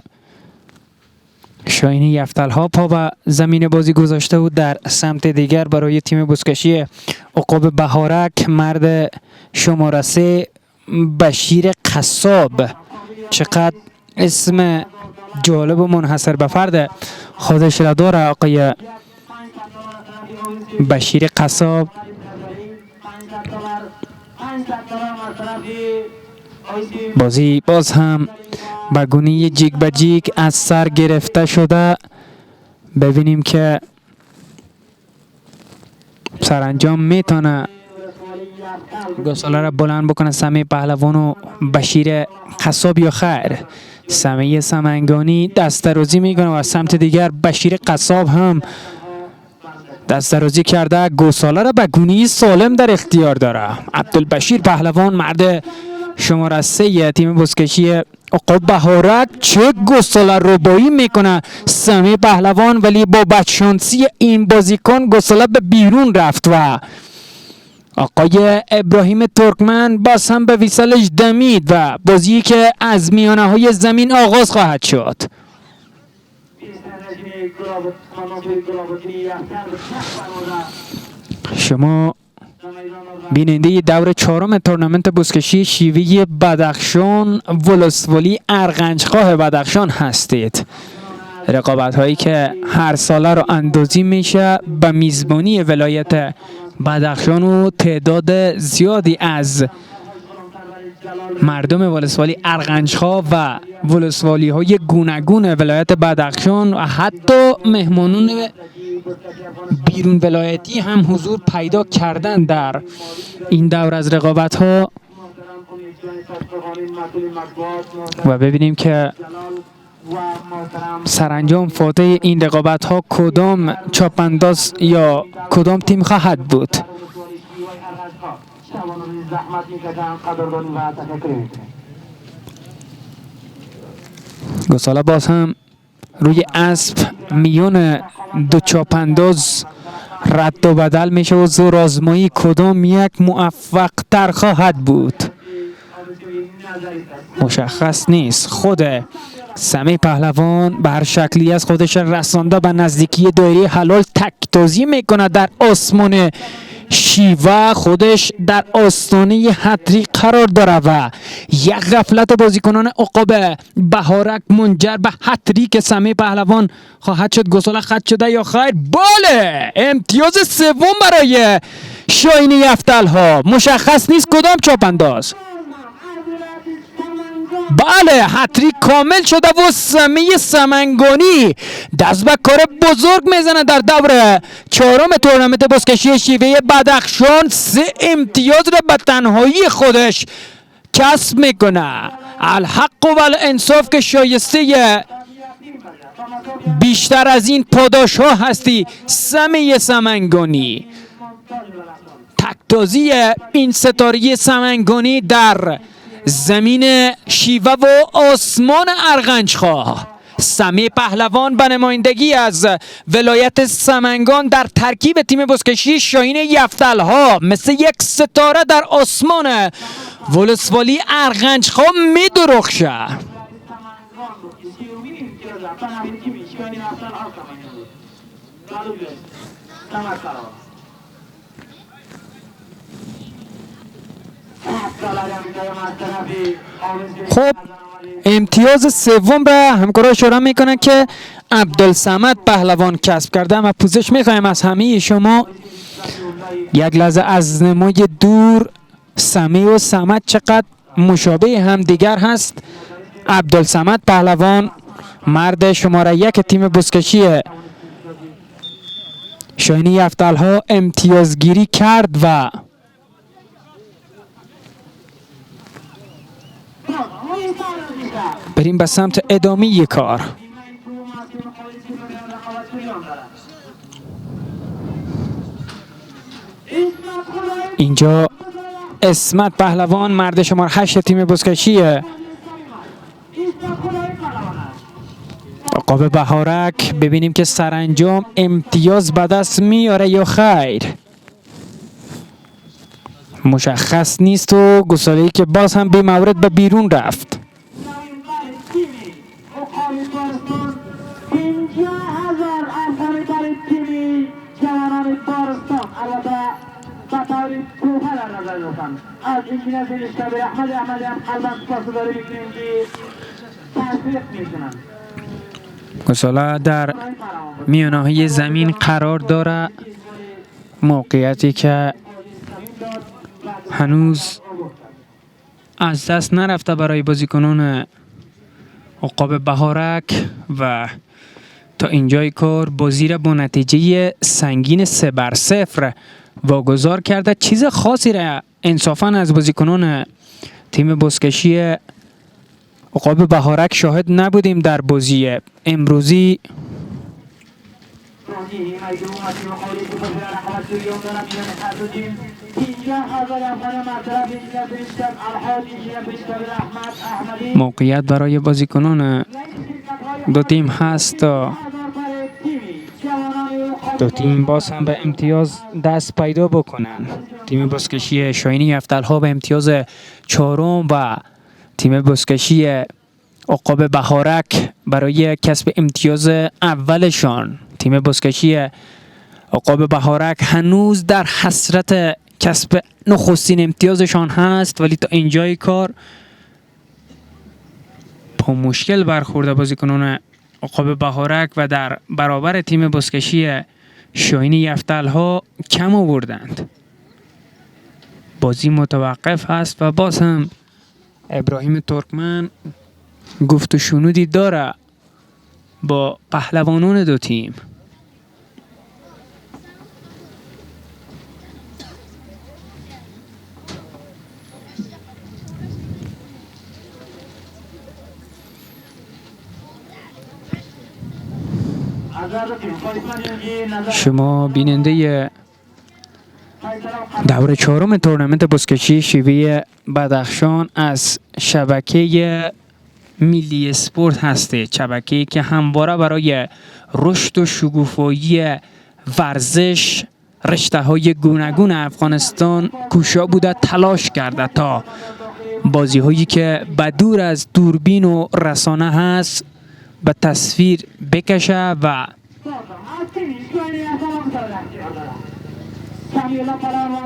شاهین یفتل ها پا به زمین بازی گذاشته و در سمت دیگر برای تیم بزکشی عقاب بهارک مرد شماره 3 بشیر قصاب. چقدر اسم جالب و منحصر به فرد خودش را داره آقای بشیر قصاب. بازی باز هم به گونه جیک به جیک از سر گرفته شده. ببینیم که سرانجام میتونه گساله را بلند بکنه سمی پهلوان و بشیر قصاب یا خیر. سمی سمنگانی دسترازی میکنه و از سمت دیگر بشیر قصاب هم دسترازی کرده. گساله را به گونه سالم در اختیار داره. عبدالبشیر پهلوان مرد شماره 3 تیم بزکشی عقاب بهارک چه گساله ربایی میکنه سمی پهلوان، ولی با بدشانسی این بازیکن گساله به بیرون رفت و آقای ابراهیم ترکمن باز هم به ویسالش دمید و بازی که از میانه های زمین آغاز خواهد شد. شما بیننده دور 4 تورنمنت بزکشی شیوه بدخشان ولسوالی ارغنجخواه بدخشان هستید. رقابت هایی که هر ساله رو اندازی میشه به میزبانی ولایت بدخشان و تعداد زیادی از مردم ولسوالی ارغنجخواه و ولسوالی های گوناگون ولایت بدخشان و حتی مهمانون بیرون ولایتی هم حضور پیدا کردن در این دور از رقابت ها و ببینیم که سرانجام فاتح این رقابت ها کدام چاپانداز یا کدام تیم خواهد بود. جوانان زحمت میکشن قدردانی و تشکر میکنیم. گساله باز هم روی اسب میون دو چاپنداز رد و بدل میشه و زور آزمایی کدام یک موفق تر خواهد بود مشخص نیست. خود سمی پهلوان به هر شکلی از خودش رسانده به نزدیکی دایره حلال تکتازی میکنه در آسمان شیوا. خودش در آستانه هتریک قرار داره و یک غفلت بازیکنان عقاب بهارک منجر به هتریک سمی پهلوان خواهد شد. گساله خط شده یا خیر؟ بله، امتیاز سوم برای شاهین یفتل ها. مشخص نیست کدام چاپنداز. بله، هتریک کامل شده و سمی سمنگانی دست به کار بزرگ میزنه در دور چهارم تورنمنت بزکشی شیوه بدخشان. 3 امتیاز را به تنهایی خودش کسب میکنه. الحق و الانصاف که شایسته بیشتر از این پاداش ها هستی سمی سمنگانی. تکتازی این ستاره سمنگانی در زمین شیوه و آسمان ارغنجخواه. سمی پهلوان به نمایندگی از ولایت سمنگان در ترکیب تیم بزکشی شاهین یفتل ها مثل یک ستاره در آسمان ولسوالی ارغنجخواه می درخشه. خب امتیاز سوم را همکارا اشاره میکنه که عبدالصمد پهلوان کسب کرده و پوزش میخوایم از همه شما. یک لحظه از نمای دور سمی و صمد چقدر مشابه هم دیگر هست. عبدالصمد پهلوان مرد شماره 1 تیم بزکشی شاهین یفتل ها امتیازگیری کرد و بریم به سمت ادامه کار. اینجا اسمت پهلوان مرد شماره 8 تیم بزکشی عقاب بهارک. ببینیم که سرانجام امتیاز به دست میاره یا خیر. مشخص نیست و گساله‌ای که باز هم بی مورد به بیرون رفت. گساله در میانه زمین قرار داره، موقعیتی که هنوز از دست نرفته برای بازیکنان عقاب بهارک و تا اینجای کار بازی را با نتیجه سنگین 3-0 واگذار کرده. چیز خاصی را انصافاً از بازیکنان تیم بزکشی عقاب بهارک شاهد نبودیم در بازی امروزی. موقعیت برای بازیکنان دو تیم هست. دو تیم باز هم به امتیاز دست پیدا بکنن. تیم بزکشی شاهین یفتل ها به امتیاز 4 و تیم بزکشی عقاب بهارک برای کسب امتیاز اولشان. تیم بزکشی عقاب بهارک هنوز در حسرت کسب نخستین امتیازشان هست، ولی تا اینجای کار با مشکل برخورده بازیکنان عقاب بهارک و در برابر تیم بزکشی شاهین یفتل ها کم آوردند. بازی متوقف هست و باز هم ابراهیم ترکمن گفت و شنودی داره با پهلوانان دو تیم. شما بیننده دور چهارم تورنمنت بزکشی شیوه بدخشان از شبکه ملی اسپورت هسته، شبکه‌ای که همواره برای رشد و شکوفایی ورزش رشته‌های گوناگون افغانستان کوشا بوده، تلاش کرده تا بازی‌هایی که بدور از دوربین و رسانه هست به تصویر بکشه و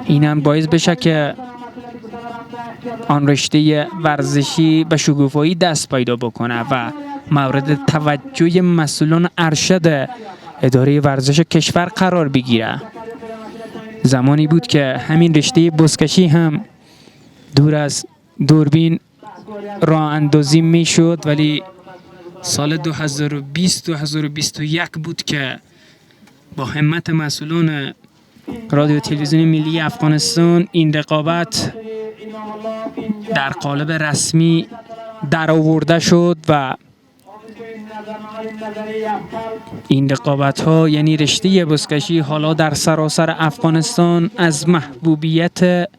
این هم باعث بشه که آن رشته ورزشی به شکوفایی دست پیدا بکنه و مورد توجه مسئولان ارشد اداره ورزش کشور قرار بگیره. زمانی بود که همین رشته بزکشی هم دور از دوربین راه اندازی می شد، ولی سال 2020-2021 بود که با همت مسئولان رادیو تلویزیون ملی افغانستان این رقابت در قالب رسمی در آورده شد و این رقابت ها یعنی رشته بزکشی حالا در سراسر افغانستان از محبوبیت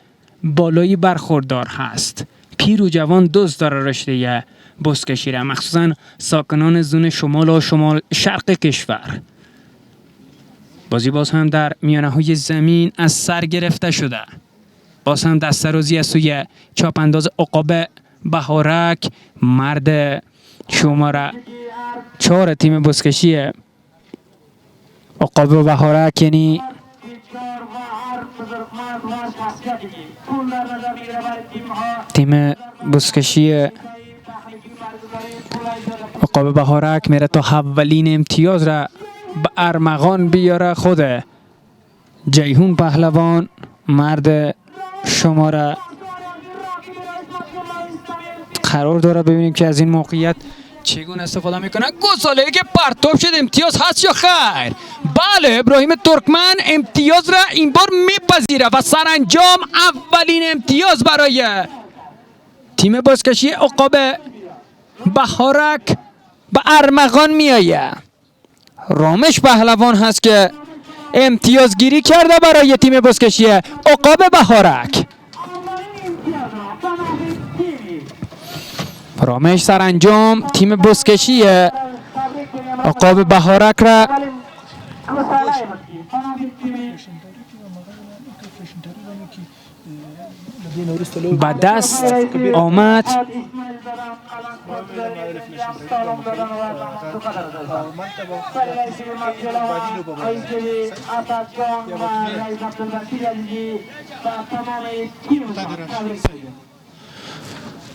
بالایی برخوردار هست. پیر و جوان دوست داره رشته بزکشی را، مخصوصا ساکنان زون شمال و شمال شرق کشور. بازی باز هم در میانه های زمین از سر گرفته شده. باز هم دسترازی از سوی چاپ انداز عقاب بهارک، مرد شماره 4 تیم بزکشی عقاب بهارک، یعنی تیم بزکشی عقاب بهارک میره تا اولین امتیاز را به ارمغان بیاره. خود جیهون پهلوان، مرد شماره قرار داره. ببینیم که از این موقعیت چگونه استفاده میکنه. گساله که پرتاب شد، امتیاز هست یا خیر؟ بله، ابراهیم ترکمن امتیاز را این بار میپذیره و سرانجام اولین امتیاز برای تیم بازکشی عقاب بهارک به ارمغان میآید. رامش پهلوان هست که امتیازگیری کرده برای تیم بازکشی عقاب بهارک. رامش سرانجام تیم بزکشی عقاب بهارک را به دست آمد.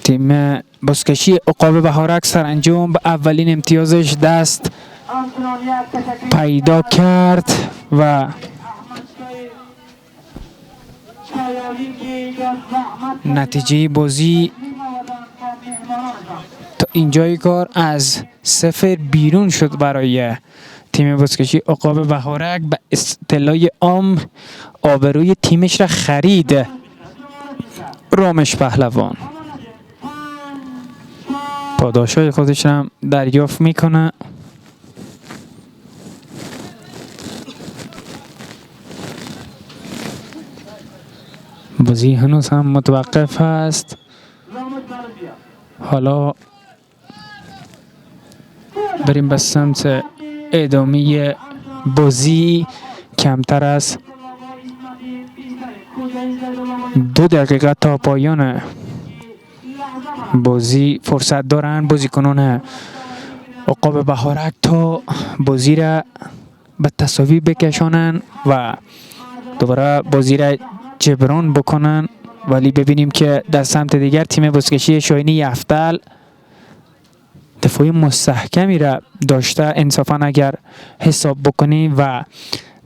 تیم بزکشی عقاب بهارک سرانجام به اولین امتیازش دست پیدا کرد و نتیجه بازی تا اینجای کار از 0 بیرون شد برای تیم بزکشی عقاب بهارک. به اصطلاح عام آبروی تیمش را خرید رامش پهلوان. پاداشای خودش هم دریافت میکنه. بازی هنوز هم متوقف است. حالا بریم به سمت ادامه بازی. کمتر از 2 دقیقه تا پایان بازی فرصت دارن بازیکنان عقاب بهارک تا بازی را به تساوی بکشانن و دوباره بازی را جبران بکنن. ولی ببینیم که در سمت دیگر تیم بزکشی شاهینی یفتل دفاع مستحکمی را داشته انصافا اگر حساب بکنیم و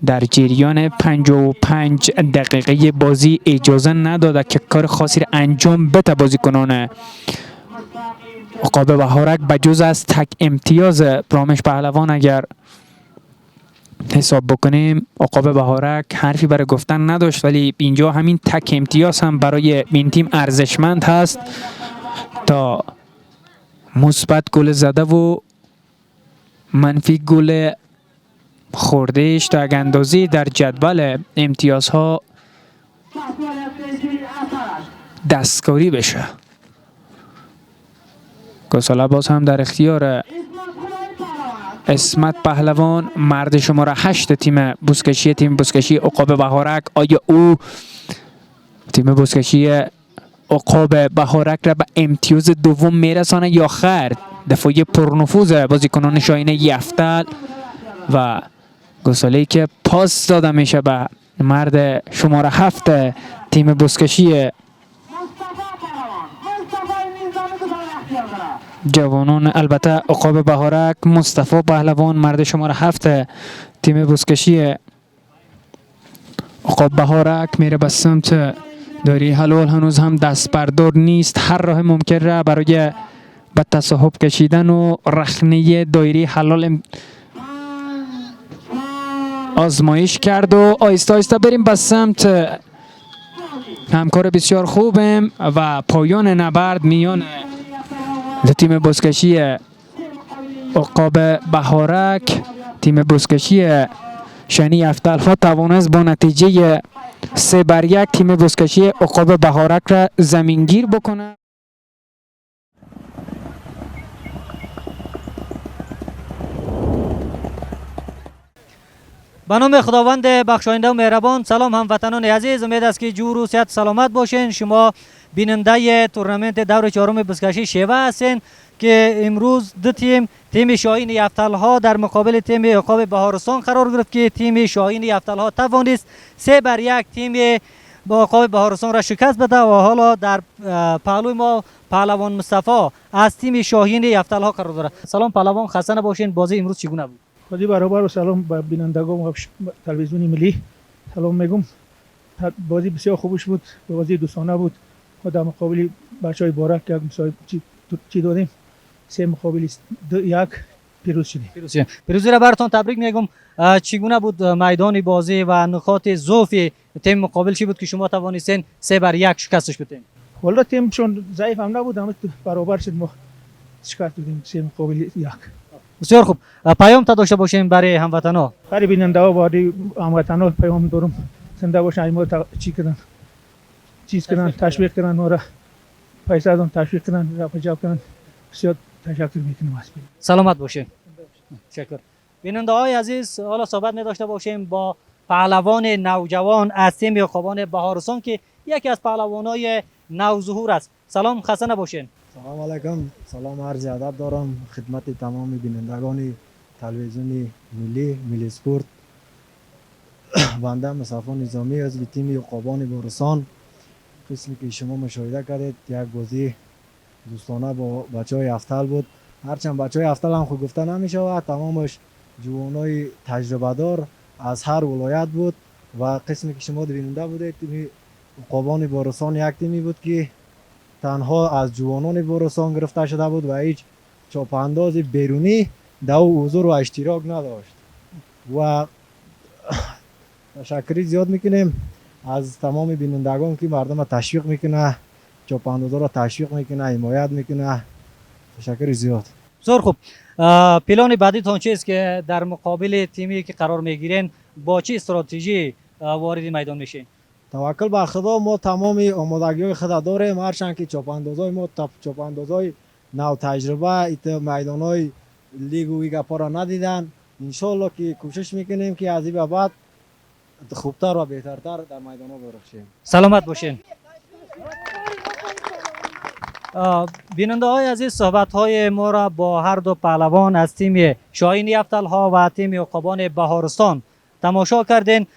در جریان 55 دقیقه بازی اجازه نداده که کار خاصی را انجام بده بازیکنان عقاب بهارک بجز از تک امتیاز رامش پهلوان. اگر حساب بکنیم عقاب بهارک حرفی برای گفتن نداشت، ولی اینجا همین تک امتیاز هم برای این تیم ارزشمند هست تا مثبت گل زده و منفی گل خوردهش تا یک اندازه در جدول امتیازها دستکاری بشه. گساله باز هم در اختیار اسمت پهلوان، مرد شماره 8 تیم بوسکشی عقاب بهارک. آیا او تیم بوسکشی عقاب بهارک را به امتیاز دوم میرسانه یا خیر؟ دفاعی پرنفوذ بازیکنان شاهین یفتل و گساله‌ای که پاس داده میشه به مرد شماره 7 تیم بوسکشی جوانان. البته عقاب بهارک، مصطفی پهلوان، مرد شماره 7 تیم بوسکشی عقاب بهارک میره به سمت دایره حلال. هنوز هم دست بردار نیست، هر راه ممکن را برای به تصاحب کشیدن و رخنه دایره حلال آزمایش کرد و آیسته آیسته بریم به سمت همکار بسیار خوبم و پایان نبرد میان تیم بوسکشی عقاب بهارک. تیم بوسکشی شنی یفتل ها توانست با نتیجه 3-1 تیم بوسکشی عقاب بهارک را زمینگیر بکنه. به نام خداوند بخشاینده و مهربان. سلام هموطنان عزیز، امید است که جور و صحت سلامت باشین. شما بیننده تورنمنت دور 4 بوسکشی شیوه هستین که امروز دو تیم شاهین یفتل ها در مقابل تیم عقاب بهارستان قرار گرفت که تیم شاهین یفتل ها توانست 3-1 تیم با عقاب بهارستان را شکست بده و حالا در پهلوی ما پهلوان مصطفی از تیم شاهین یفتل ها قرار دارد. سلام پهلوان، خسته نباشین. بازی امروز چگونه بود؟ بازی برابر و سلام به بینندگان و تلویزیون ملی سلام میگم. بازی بسیار خوبش بود، بازی دوستانه بود. ما در مقابل بچهای بارک یک مسابقه چی دادیم، 3-1 پیروز شدیم. پیروزی را براتون تبریک میگم. چگونه بود میدان بازی و نقاط ضعف تیم مقابل چی بود که شما توانستین 3-1 شکستش بدین؟ والا تیمشون ضعیف هم نبود، اما برابر شد، ما شکست دادیم 3-1. بسیار خوب. پیام تا داشته باشیم برای هموطنا. برای بیننده ها برای هموطنا پیام دارم، زنده باشن، ما چیز کردن تشویق کردن، ما را پیسه دادن تشویق کردن، رفع جلب کردن. بسیار تشکر میکنم از بیننده. سلامت باشین. تشکر. بیننده های عزیز، حالا صحبت می داشته باشیم با پهلوان نوجوان از تیم عقابان بهارستان که یکی از پهلوانای نوظهور است. سلام، خسته نباشین. سلام علیکم. سلام، عرض ادب دارم خدمت تمام بینندگان تلویزیون ملی اسپورت. بنده مصطفی نظامی از تیم عقابان بهارستان. قسمی که شما مشاهده کردید یک بازی دوستانه با بچهای یفتل بود. هرچند بچهای یفتل هم خود گفته نمیشه و تمامش جوانای تجربه دار از هر ولایت بود و قسمی که شما بیننده بودید تیم عقابان بهارستان یک تیمی بود که تنها از جوانان بهارستان گرفته شده بود و هیچ چاپانداز بیرونی در او حضور و اشتراک نداشت و تشکری زیاد میکنیم از تمام بینندگان که مردم تشویق میکنه، چاپاندازا را تشویق میکنه، حمایت میکنه. تشکر زیاد. بسیار خوب. پلان بعدی تان چیست که در مقابل تیمی که قرار میگیرین با چه استراتژی وارد میدان میشین؟ توکل به خدا، ما تمام آمادگی خود داریم. هرچند که چاپاندازای ما چاپاندازای نو تجربه ایت میدانای لیگ و گپا را ندیدن. انشالله که کوشش میکنیم که از این به بعد خوبتر و بهترتر در میدان ها برخشیم. سلامت باشین. بیننده های عزیز، صحبت های ما را با هر دو پهلوان از تیم شاهین یفتل ها و تیم عقابان بهارستان تماشا کردین.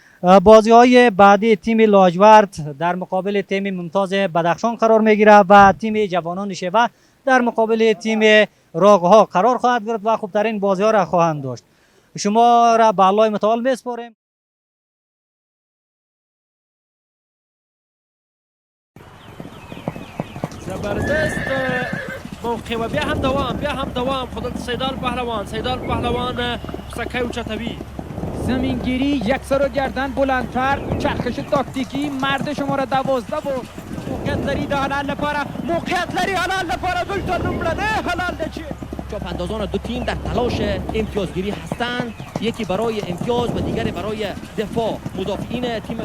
بازی های بعدی تیم لاجورد در مقابل تیم ممتاز بدخشان قرار میگیره و تیم جوانان شیوه در مقابل تیم راغها قرار خواهد گرفت و خوبترین بازی ها را خواهند داشت. شما را به الله متعال میسپاریم. زبردست موقع و بیا هم دوام خودت سیدال پهلوان سکه و چتوی. زمینگیری، یک سر و گردن بلندتر، چرخش تاکتیکی، مرد شماره 12 و موقعیت لري د حلال لپاره، موقعیت لري حلال لپاره، دلته لومړنی حلال ده چې چاپاندازان دو تیم در تلاش امتیازگیری هستند، یکی برای امتیاز و دیگری برای دفاع. مدافعین تیم